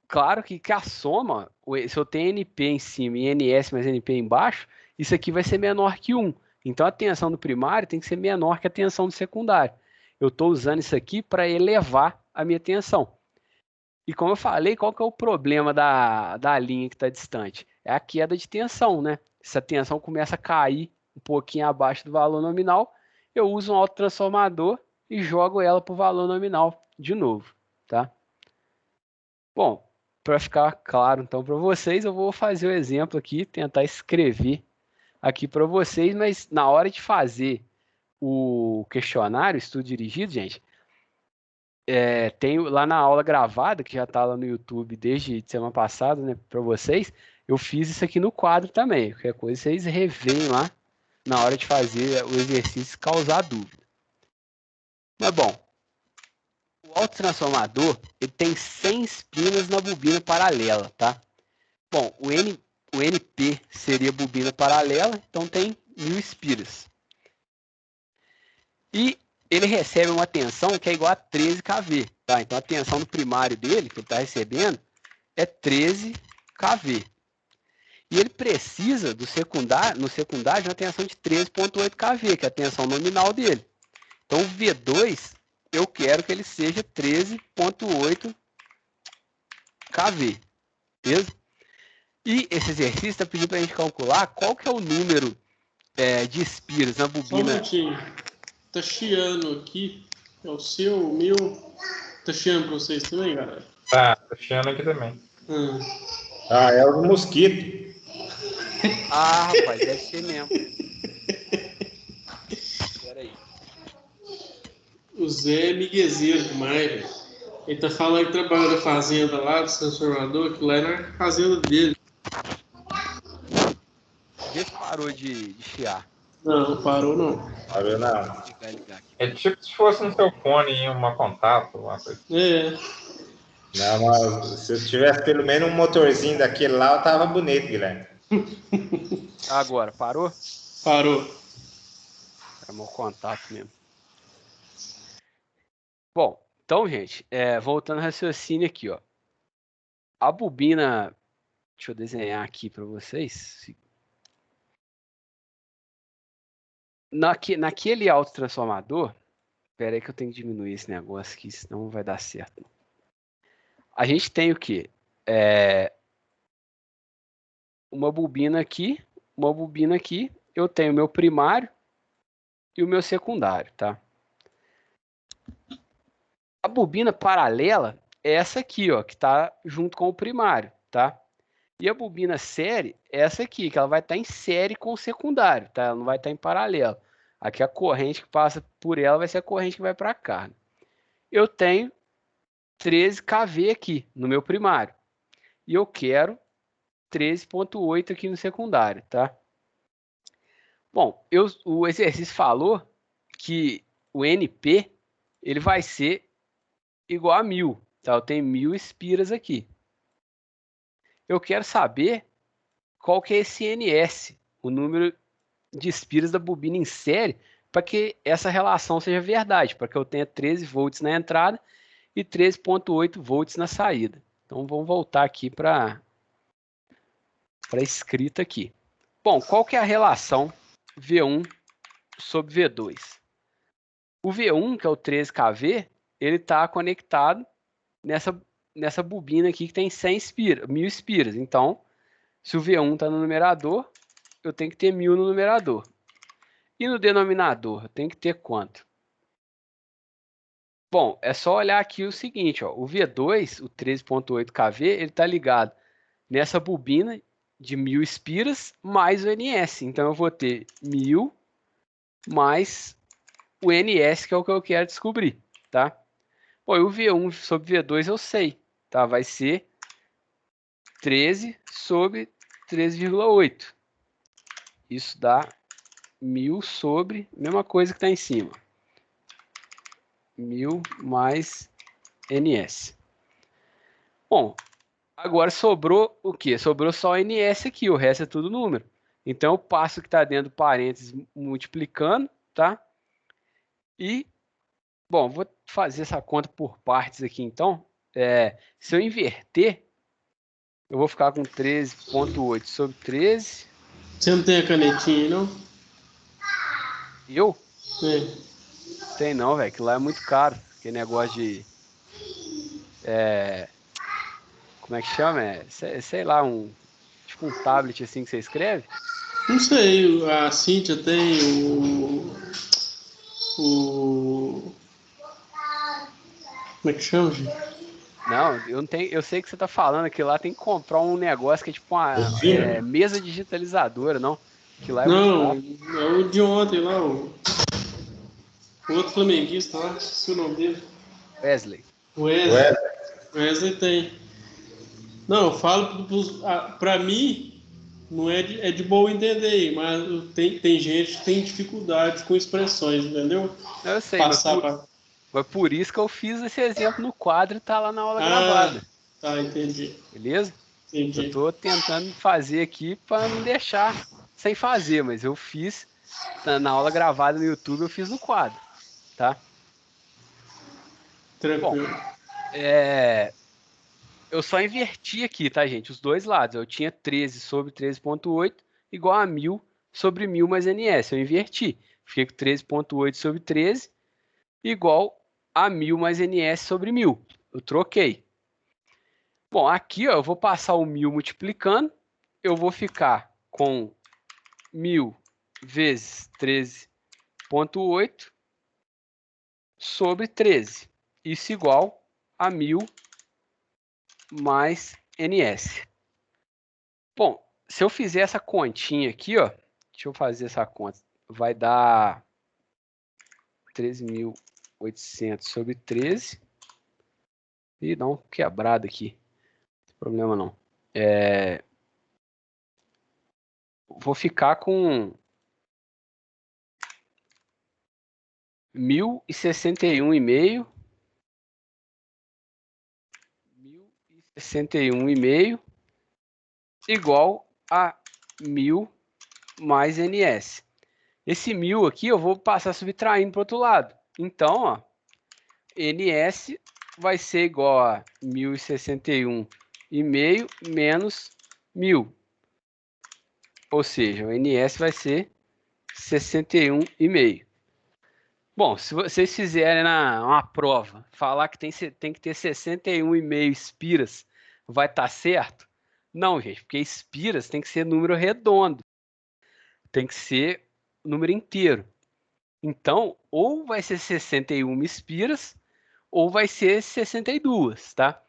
Claro que a soma, se eu tenho NP em cima e NS mais NP embaixo, isso aqui vai ser menor que 1. Então a tensão do primário tem que ser menor que a tensão do secundário. Eu estou usando isso aqui para elevar a minha tensão. E como eu falei, qual que é o problema da linha que está distante? É a queda de tensão, né? Se a tensão começa a cair um pouquinho abaixo do valor nominal, eu uso um autotransformador e jogo ela para o valor nominal de novo, tá? Bom, para ficar claro então para vocês, eu vou fazer o exemplo aqui, tentar escrever aqui para vocês, mas na hora de fazer o questionário, estudo dirigido, gente, tem lá na aula gravada, que já está lá no YouTube desde semana passada, né, para vocês, eu fiz isso aqui no quadro também. Qualquer coisa vocês reveem lá na hora de fazer o exercício causar dúvida. Mas bom, autotransformador, ele tem 100 espinas na bobina paralela, tá? Bom, o NP seria bobina paralela, então tem 1000 espiras. E ele recebe uma tensão que é igual a 13 kV, tá? Então a tensão do primário dele, que ele está recebendo, é 13 kV. E ele precisa no secundário de uma tensão de 13,8 kV, que é a tensão nominal dele. Então o V2, eu quero que ele seja 13,8 kV, beleza? E esse exercício está pedindo para a gente calcular qual que é o número de espiras na bobina. Só um minutinho. Tá chiando aqui. É o seu, o meu. Tá chiando para vocês também, galera? Tá chiando aqui também. É o mosquito. Ah, rapaz, deve ser mesmo. Peraí. O Zé é miguezeiro demais, velho. Ele tá falando que trabalha na fazenda lá, do transformador, que lá é na fazenda dele. Vê se parou de chiar. Não parou não. Parou não. Vai ligar aqui. É tipo se fosse no seu fone em uma contato, uma coisa. Não, mas se eu tivesse pelo menos um motorzinho daquele lá, eu tava bonito, Guilherme. Agora, parou? Parou. É meu contato mesmo. Bom, então, gente, voltando ao raciocínio aqui, ó. A bobina, deixa eu desenhar aqui para vocês. Naquele autotransformador, espera aí que eu tenho que diminuir esse negócio aqui, senão não vai dar certo. A gente tem o quê? Uma bobina aqui, eu tenho o meu primário e o meu secundário, tá? A bobina paralela é essa aqui, ó, que está junto com o primário, tá? E a bobina série é essa aqui, que ela vai estar em série com o secundário, tá? Ela não vai estar em paralelo. Aqui a corrente que passa por ela vai ser a corrente que vai para cá. Eu tenho 13 kV aqui no meu primário. E eu quero 13,8 aqui no secundário, tá? Bom, o exercício falou que o NP ele vai ser igual a 1000, tá? Eu tenho 1000 espiras aqui. Eu quero saber qual que é esse NS, o número de espiras da bobina em série, para que essa relação seja verdade, para que eu tenha 13 volts na entrada e 13,8 volts na saída. Então vamos voltar aqui para a escrita aqui. Bom, qual que é a relação V1 sobre V2? O V1, que é o 13 kV, ele está conectado nessa bobina aqui que tem 1000 espiras. Então, se o V1 está no numerador, eu tenho que ter 1000 no numerador. E no denominador, eu tenho que ter quanto? Bom, é só olhar aqui o seguinte, ó, o V2, o 13,8 kV, ele está ligado nessa bobina de 1000 espiras mais o NS. Então, eu vou ter 1000 mais o NS, que é o que eu quero descobrir, tá? Bom, e o V1 sobre V2 eu sei, tá? Vai ser 13 sobre 13,8. Isso dá 1000 sobre, mesma coisa que está em cima. 1000 mais NS. Bom, agora sobrou o quê? Sobrou só NS aqui, o resto é tudo número. Então eu passo o que está dentro do parênteses multiplicando, tá? E, bom, vou fazer essa conta por partes aqui então. Se eu inverter, eu vou ficar com 13,8 sobre 13. Você não tem a canetinha aí, não? Eu? É. Tem não, velho, que lá é muito caro. Aquele negócio de... como é que chama? Sei lá, tipo um tablet assim que você escreve. Não sei, a Cíntia tem como é que chama, gente? Não, eu não tenho. Eu sei que você tá falando que lá tem que comprar um negócio que é tipo uma mesa digitalizadora, não? Que lá é não, muito é o de ontem lá, o outro flamenguista lá, esqueci o nome dele. Wesley. Wesley tem. Não, eu falo pra mim, não é de boa entender, mas tem gente que tem dificuldade com expressões, entendeu? Eu sei, Passar mas pra... Foi por isso que eu fiz esse exemplo no quadro e tá lá na aula gravada. Tá, entendi. Beleza? Entendi. Eu tô tentando fazer aqui para não deixar sem fazer, mas eu fiz na aula gravada no YouTube, eu fiz no quadro, tá? Tranquilo. Bom, eu só inverti aqui, tá, gente? Os dois lados. Eu tinha 13 sobre 13.8 igual a 1000 sobre 1000 mais NS. Eu inverti. Fiquei com 13.8 sobre 13 igual a 1000 mais NS sobre 1000. Eu troquei. Bom, aqui ó, eu vou passar o 1000 multiplicando. Eu vou ficar com 1000 vezes 13.8 sobre 13. Isso igual a 1000 mais NS. Bom, se eu fizer essa continha aqui, ó, deixa eu fazer essa conta, vai dar 13.800 sobre 13. E dá um quebrado aqui, não tem problema não. Vou ficar com 1061,5. 1061,5 igual a 1000 mais NS. Esse 1000 aqui eu vou passar subtraindo para o outro lado. Então, ó, NS vai ser igual a 1061,5 menos 1000. Ou seja, o NS vai ser 61,5. Bom, se vocês fizerem uma prova, falar que tem que ter 61,5 espiras, vai estar certo? Não, gente, porque espiras tem que ser número redondo. Tem que ser número inteiro. Então, ou vai ser 61 espiras, ou vai ser 62, tá?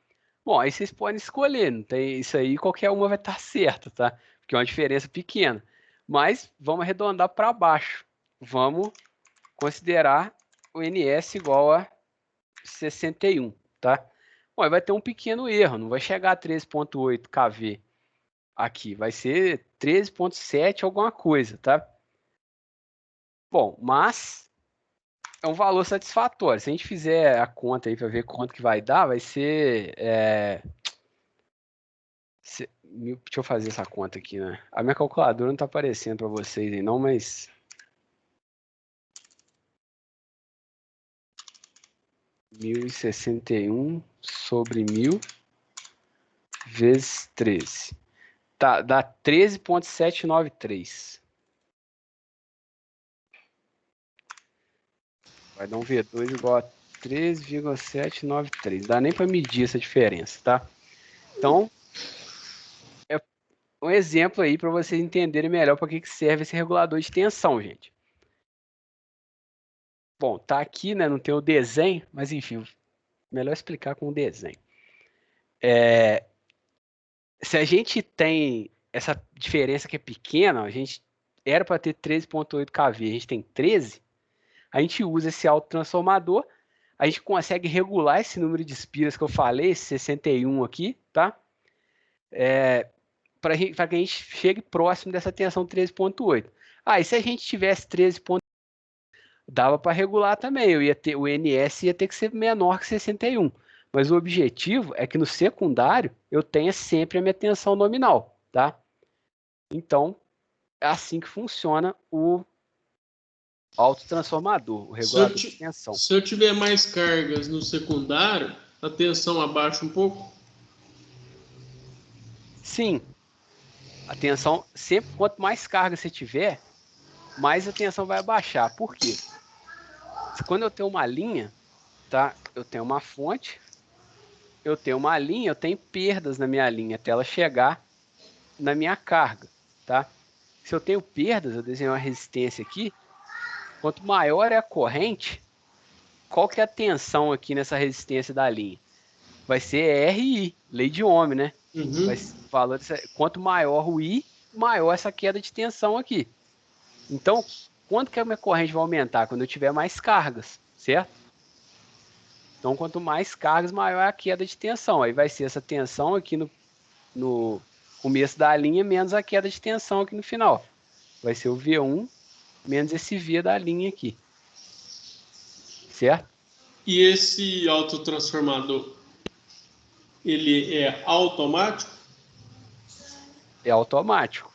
Bom, aí vocês podem escolher, não tem isso aí, qualquer uma vai estar certa, tá? Porque é uma diferença pequena. Mas vamos arredondar para baixo. Vamos considerar o NS igual a 61, tá? Bom, aí vai ter um pequeno erro, não vai chegar a 13.8 kV aqui, vai ser 13.7 alguma coisa, tá? Bom, mas é um valor satisfatório. Se a gente fizer a conta aí para ver quanto que vai dar, vai ser... Deixa eu fazer essa conta aqui, né? A minha calculadora não está aparecendo para vocês aí não, mas... 1061 sobre 1000 vezes 13. Tá, dá 13.793. Vai dar um V2 igual a 13,793. Dá nem para medir essa diferença, tá? Então, é um exemplo aí para vocês entenderem melhor para que serve esse regulador de tensão, gente. Bom, tá aqui, né? Não tem o desenho, mas enfim, melhor explicar com o desenho. Se a gente tem essa diferença que é pequena, a gente era para ter 13.8 kV, a gente tem 13, a gente usa esse autotransformador, a gente consegue regular esse número de espiras que eu falei, esse 61 aqui, tá? Para que a gente chegue próximo dessa tensão 13.8. E se a gente tivesse 13.8, dava para regular também, o NS ia ter que ser menor que 61. Mas o objetivo é que no secundário eu tenha sempre a minha tensão nominal, tá? Então, é assim que funciona o autotransformador, o regulador de tensão. Se eu tiver mais cargas no secundário, a tensão abaixa um pouco? Sim. A tensão, sempre, quanto mais carga você tiver, mais a tensão vai abaixar. Por quê? Quando eu tenho uma linha, tá? Eu tenho uma fonte, eu tenho uma linha, eu tenho perdas na minha linha até ela chegar na minha carga, tá? Se eu tenho perdas, eu desenho uma resistência aqui, quanto maior é a corrente, qual que é a tensão aqui nessa resistência da linha? Vai ser RI, lei de Ohm, né? Quanto maior o I, maior essa queda de tensão aqui. Então, quanto que a minha corrente vai aumentar? Quando eu tiver mais cargas, certo? Então, quanto mais cargas, maior é a queda de tensão. Aí vai ser essa tensão aqui no começo da linha, menos a queda de tensão aqui no final. Vai ser o V1 menos esse V da linha aqui. Certo? E esse autotransformador, ele é automático? É automático.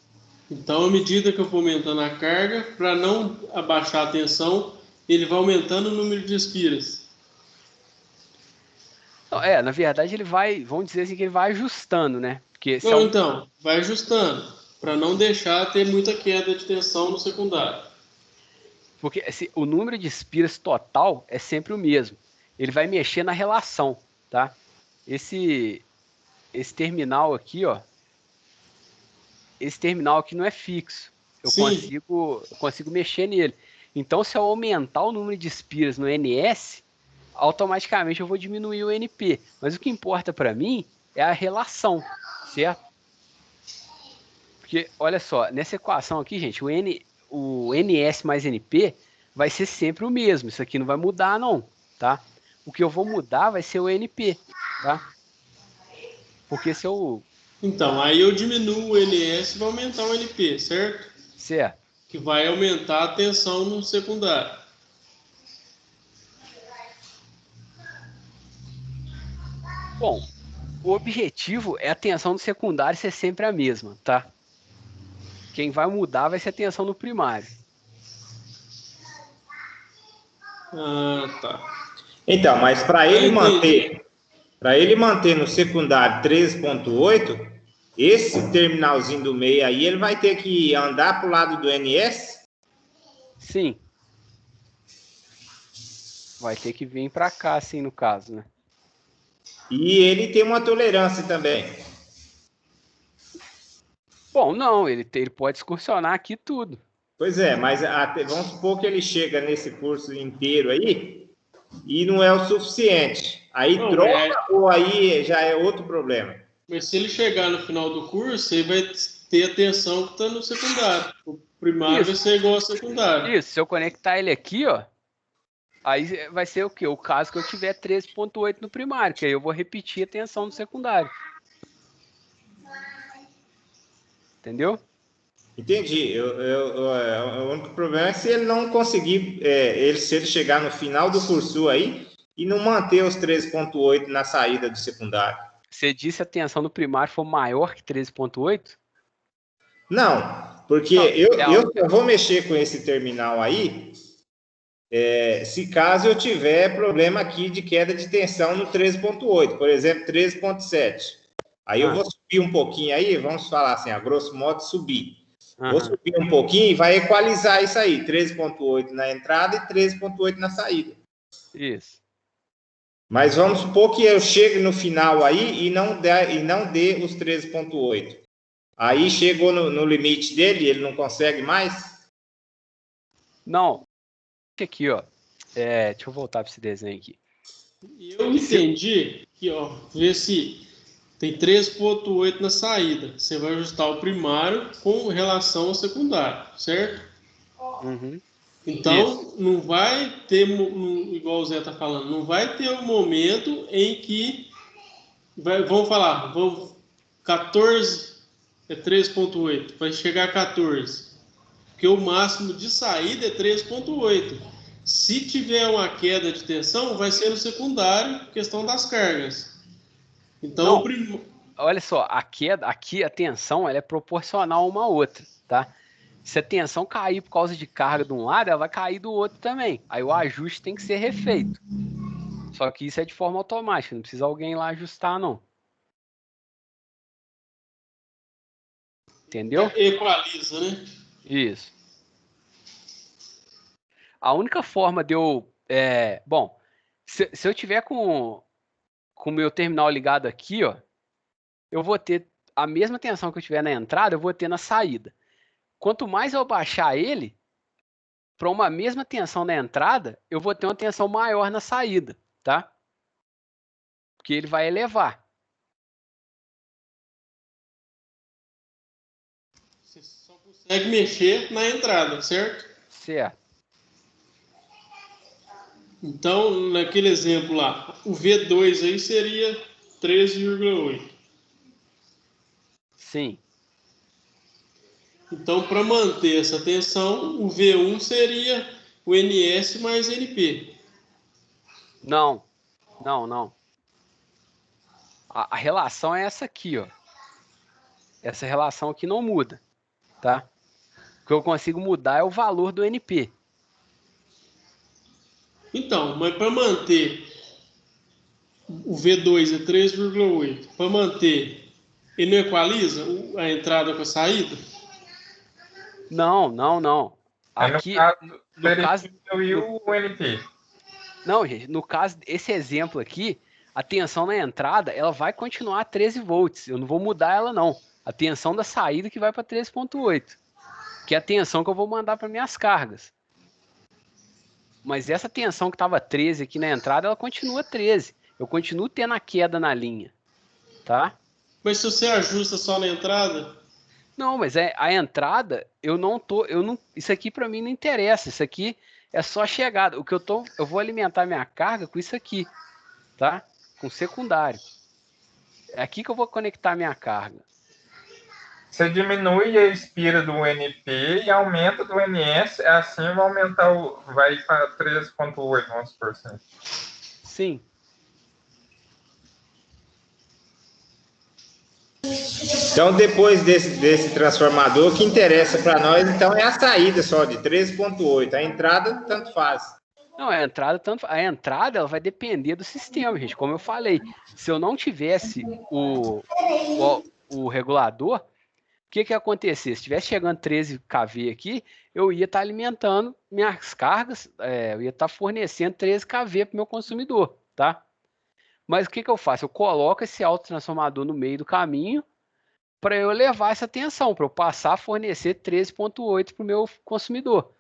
Então, à medida que eu for aumentando a carga, para não abaixar a tensão, ele vai aumentando o número de espiras. Na verdade ele vai, vamos dizer assim que ele vai ajustando, né? Porque se Não, então, vai ajustando, para não deixar ter muita queda de tensão no secundário. Porque o número de espiras total é sempre o mesmo. Ele vai mexer na relação, tá? Esse terminal aqui, ó. Esse terminal aqui não é fixo. Eu Sim. consigo mexer nele. Então, se eu aumentar o número de espiras no NS, automaticamente eu vou diminuir o NP. Mas o que importa para mim é a relação, certo? Porque, olha só, nessa equação aqui, gente, o NS mais NP vai ser sempre o mesmo. Isso aqui não vai mudar, não, tá? O que eu vou mudar vai ser o NP, tá? Porque se eu... Então, aí eu diminuo o NS e vou aumentar o NP, certo? Certo. Que vai aumentar a tensão no secundário. Bom, o objetivo é a tensão no secundário ser sempre a mesma, tá? Quem vai mudar vai ser a tensão no primário. Ah, tá. Então, mas para ele manter no secundário 13.8, esse terminalzinho do meio aí, ele vai ter que andar para o lado do NS? Sim. Vai ter que vir para cá, assim, no caso, né? E ele tem uma tolerância também. Bom, não, ele pode excursionar aqui tudo. Pois é, mas vamos supor que ele chega nesse curso inteiro aí e não é o suficiente. Aí Não, troca ou aí já é outro problema? mas se ele chegar no final do curso, ele vai ter a tensão que está no secundário. O primário vai ser igual ao secundário. Isso, se eu conectar ele aqui, ó, aí vai ser o quê? O caso que eu tiver 13.8 no primário, que aí eu vou repetir a tensão no secundário. Entendeu? Entendi. O único problema é se ele não conseguir, se ele chegar no final do curso aí e não manter os 13.8 na saída do secundário. Você disse a tensão no primário for maior que 13.8? Não, porque eu só vou mexer com esse terminal aí se caso eu tiver problema aqui de queda de tensão no 13.8, por exemplo, 13.7. Aí eu vou subir um pouquinho aí, vamos falar assim, a grosso modo, subir. Vou subir um pouquinho e vai equalizar isso aí, 13.8 na entrada e 13.8 na saída. Isso. Mas vamos supor que eu chegue no final aí e não dê os 13.8. Aí chegou no limite dele, ele não consegue mais? Não. Aqui, ó. Deixa eu voltar para esse desenho aqui. Eu entendi que, ó, vê se tem 13.8 na saída. Você vai ajustar o primário com relação ao secundário, certo? Uhum. Então, Isso. não vai ter, igual o Zé está falando, não vai ter um momento em que, vamos falar, 14 é 13.8, vai chegar a 14, porque o máximo de saída é 13.8. Se tiver uma queda de tensão, vai ser no secundário, questão das cargas. Então, olha só, aqui a tensão ela é proporcional uma à outra, tá? Se a tensão cair por causa de carga de um lado, ela vai cair do outro também. Aí o ajuste tem que ser refeito. Só que isso é de forma automática, não precisa alguém lá ajustar, não. Entendeu? Equaliza, né? Isso. A única forma de eu... bom, se eu tiver com o meu terminal ligado aqui, ó, eu vou ter a mesma tensão que eu tiver na entrada, eu vou ter na saída. Quanto mais eu baixar ele, para uma mesma tensão na entrada, eu vou ter uma tensão maior na saída, tá? Porque ele vai elevar. Você só consegue mexer na entrada, certo? Certo. Então, naquele exemplo lá, o V2 aí seria 13,8. Sim. Então, para manter essa tensão, o V1 seria o NS mais NP. Não, não. A relação é essa aqui, ó. Essa relação aqui não muda, tá? O que eu consigo mudar é o valor do NP. Então, mas para manter o V2 é 3,8, para manter, ele não equaliza a entrada com a saída? Não. Aí no Aqui, caso, no teria caso, que diminuir o NP. não, gente, no caso, esse exemplo aqui, a tensão na entrada, ela vai continuar a 13 volts. Eu não vou mudar ela, não. A tensão da saída que vai para 13,8, que é a tensão que eu vou mandar para minhas cargas. Mas essa tensão que estava 13 aqui na entrada, ela continua 13. Eu continuo tendo a queda na linha, tá? Mas se você ajusta só na entrada, Não, mas a entrada, isso aqui para mim não interessa. Isso aqui é só a chegada. Eu vou alimentar minha carga com isso aqui, tá? Com secundário. É aqui que eu vou conectar minha carga. Você diminui a expira do NP e aumenta do NS, assim vai aumentar vai para 13,8, vamos por assim. Sim. Então, depois desse transformador, o que interessa para nós, então, é a saída só de 13,8. A entrada, tanto faz. Não, a entrada ela vai depender do sistema, gente. Como eu falei, se eu não tivesse o regulador, o que ia acontecer? Se estivesse chegando 13 kV aqui, eu ia estar alimentando minhas cargas, eu ia estar fornecendo 13 kV para o meu consumidor, tá? Mas o que eu faço? Eu coloco esse autotransformador no meio do caminho para eu levar essa tensão, para eu passar a fornecer 13,8 para o meu consumidor.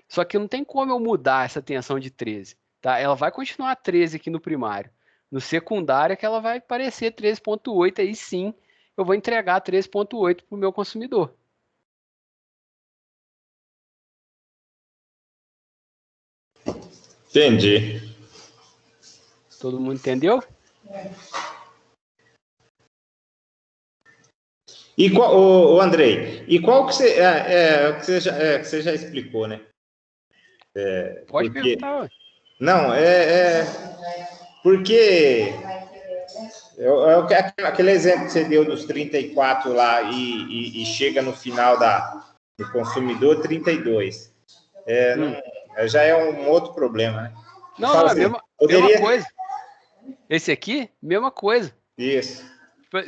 Só que não tem como eu mudar essa tensão de 13, tá? Ela vai continuar 13 aqui no primário. No secundário é que ela vai aparecer 13,8, aí sim eu vou entregar 13,8 para o meu consumidor. Entendi. Todo mundo entendeu? E qual, Andrei, e qual que você, que você já explicou, né? Pode Porque, perguntar. não, porque aquele exemplo que você deu dos 34 lá e chega no final do consumidor 32. Já é um outro problema, né? Não, Fala é a assim, mesma coisa. Esse aqui, mesma coisa. Isso.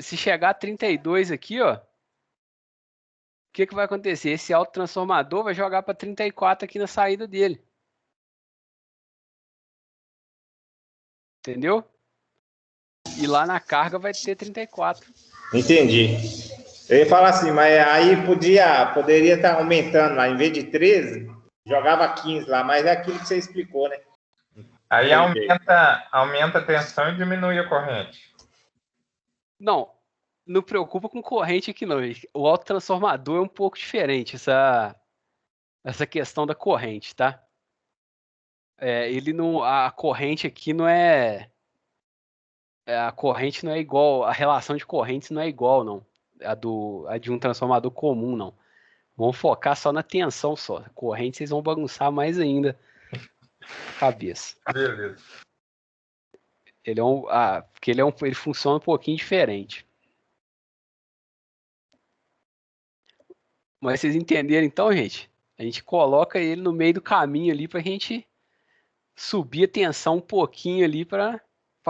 Se chegar a 32 aqui, ó, o que vai acontecer? Esse autotransformador vai jogar para 34 aqui na saída dele. Entendeu? E lá na carga vai ter 34. Entendi. Eu ia falar assim, mas aí poderia estar aumentando lá, em vez de 13, jogava 15 lá, mas é aquilo que você explicou, né? Aí aumenta a tensão e diminui a corrente. Não preocupa com corrente aqui não. O autotransformador é um pouco diferente, essa questão da corrente, tá? A corrente aqui não é... A corrente não é igual, a relação de correntes não é igual, não. A de um transformador comum, não. Vamos focar só na tensão só. Corrente vocês vão bagunçar mais ainda a cabeça. Beleza. Porque ele funciona um pouquinho diferente. Mas vocês entenderam então, gente? A gente coloca ele no meio do caminho ali para a gente subir a tensão um pouquinho ali para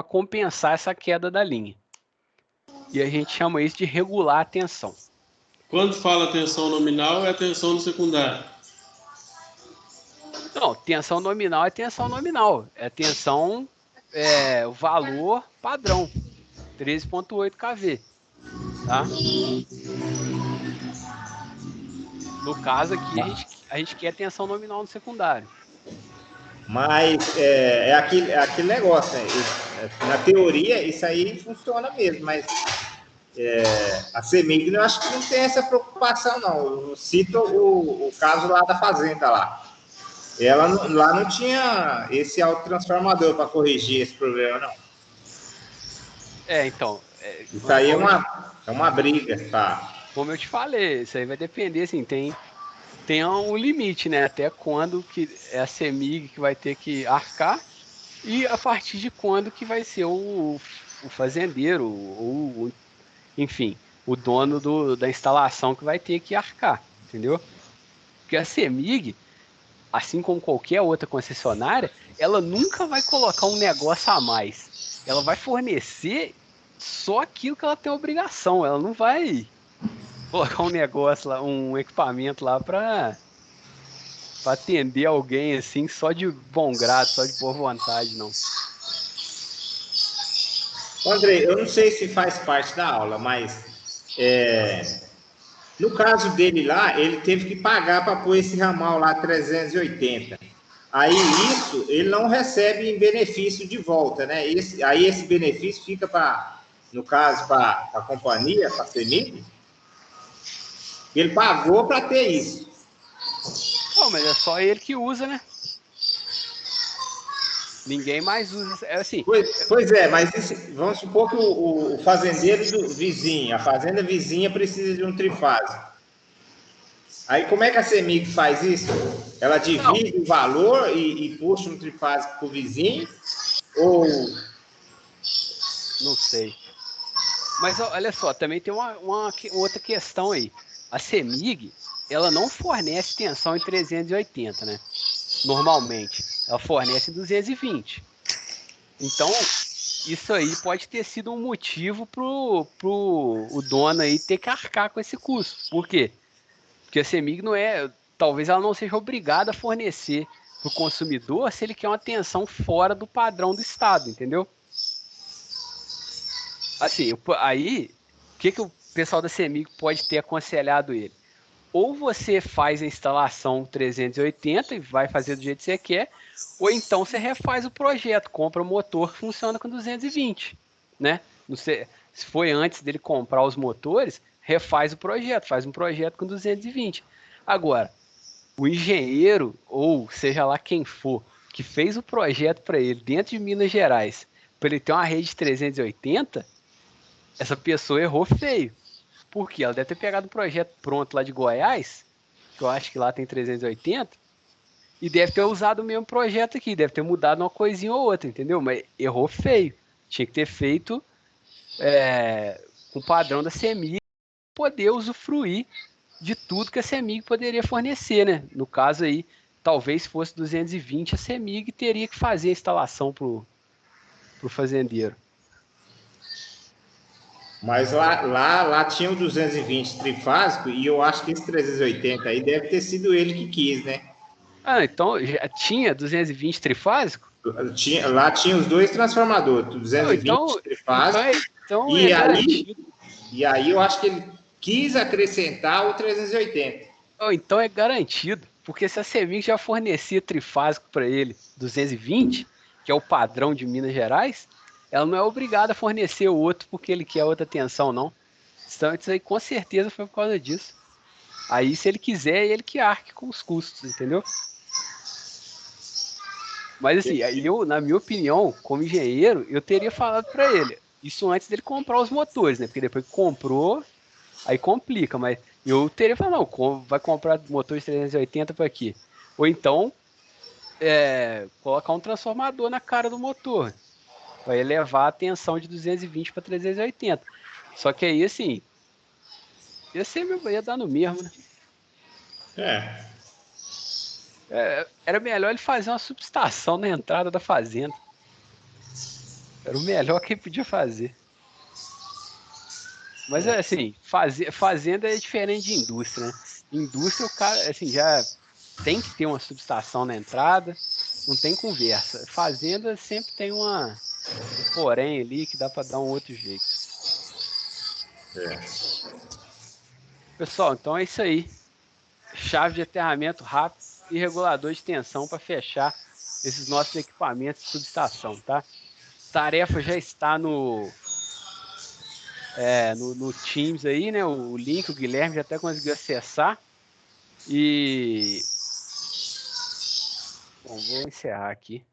compensar essa queda da linha. E a gente chama isso de regular a tensão. quando fala tensão nominal, é tensão no secundário. Não, tensão nominal é tensão nominal. É tensão, o valor padrão. 13,8 kV. Tá? No caso aqui, a gente quer tensão nominal no secundário. Mas é aquele negócio, né? Na teoria, isso aí funciona mesmo, mas a CEMIG eu acho que não tem essa preocupação, não. Eu cito o caso lá da fazenda lá. Ela lá não tinha esse autotransformador para corrigir esse problema, não. Então. Isso aí é uma briga, tá? Como eu te falei, isso aí vai depender, assim, tem um limite, né? Até quando que é a CEMIG que vai ter que arcar E a partir de quando que vai ser o fazendeiro, ou, enfim, o dono da instalação que vai ter que arcar, entendeu? Porque a CEMIG, assim como qualquer outra concessionária, ela nunca vai colocar um negócio a mais. Ela vai fornecer só aquilo que ela tem obrigação. Ela não vai colocar um negócio lá, um equipamento lá para atender alguém assim, só de bom grado, só de boa vontade, não. André, eu não sei se faz parte da aula, mas no caso dele lá, ele teve que pagar para pôr esse ramal lá 380. Aí isso ele não recebe em benefício de volta, né? Aí esse benefício fica para, no caso, para a companhia, para a CEMIG. Ele pagou para ter isso. Não, mas é só ele que usa, né? Ninguém mais usa. É assim. Pois é, mas vamos supor que o fazendeiro do vizinho, a fazenda vizinha precisa de um trifásico. Aí como é que a CEMIG faz isso? Ela divide o valor e puxa um trifásico para o vizinho? Ou... Não sei. Mas olha só, também tem uma outra questão aí. A CEMIG, ela não fornece tensão em 380, né? Normalmente. Ela fornece em 220. Então, isso aí pode ter sido um motivo pro o dono aí ter que arcar com esse custo. Por quê? Porque a CEMIG não é... Talvez ela não seja obrigada a fornecer para o consumidor se ele quer uma tensão fora do padrão do Estado, entendeu? Assim, aí, o que o pessoal da CEMIG pode ter aconselhado ele? Ou você faz a instalação 380 e vai fazer do jeito que você quer, ou então você refaz o projeto, compra o motor que funciona com 220, né? Não sei, se foi antes dele comprar os motores, refaz o projeto, faz um projeto com 220. Agora, o engenheiro, ou seja lá quem for, que fez o projeto para ele dentro de Minas Gerais, para ele ter uma rede 380, essa pessoa errou feio. Por quê? Ela deve ter pegado um projeto pronto lá de Goiás, que eu acho que lá tem 380, e deve ter usado o mesmo projeto aqui, deve ter mudado uma coisinha ou outra, entendeu? Mas errou feio. Tinha que ter feito com o padrão da CEMIG, poder usufruir de tudo que a CEMIG poderia fornecer, né? No caso aí, talvez fosse 220, a CEMIG teria que fazer a instalação pro fazendeiro. Mas lá tinha o 220 trifásico e eu acho que esse 380 aí deve ter sido ele que quis, né? Ah, então já tinha 220 trifásico? Lá tinha os dois transformadores, 220 trifásico, é garantido. E aí eu acho que ele quis acrescentar o 380. Então é garantido, porque se a CEMIG já fornecia trifásico para ele 220, que é o padrão de Minas Gerais, ela não é obrigada a fornecer o outro porque ele quer outra tensão, não. Então isso aí com certeza foi por causa disso. Aí se ele quiser, ele que arque com os custos, entendeu? Mas assim, eu, na minha opinião, como engenheiro, eu teria falado para ele, isso antes dele comprar os motores, né? Porque depois que comprou, aí complica, mas eu teria falado, não, vai comprar motor de 380 para quê? Ou então, colocar um transformador na cara do motor, vai elevar a tensão de 220 para 380. Só que aí, assim, ia dar no mesmo, né? Era melhor ele fazer uma subestação na entrada da fazenda. Era o melhor que ele podia fazer. Mas assim, fazenda é diferente de indústria, né? Indústria, o cara, assim, já tem que ter uma subestação na entrada, não tem conversa. Fazenda sempre tem um porém ali que dá para dar um outro jeito. Pessoal, então é isso aí. Chave de aterramento rápido e regulador de tensão para fechar esses nossos equipamentos de subestação, tá? Tarefa já está no Teams aí, né? O link, o Guilherme já até conseguiu acessar. E... Bom, vou encerrar aqui.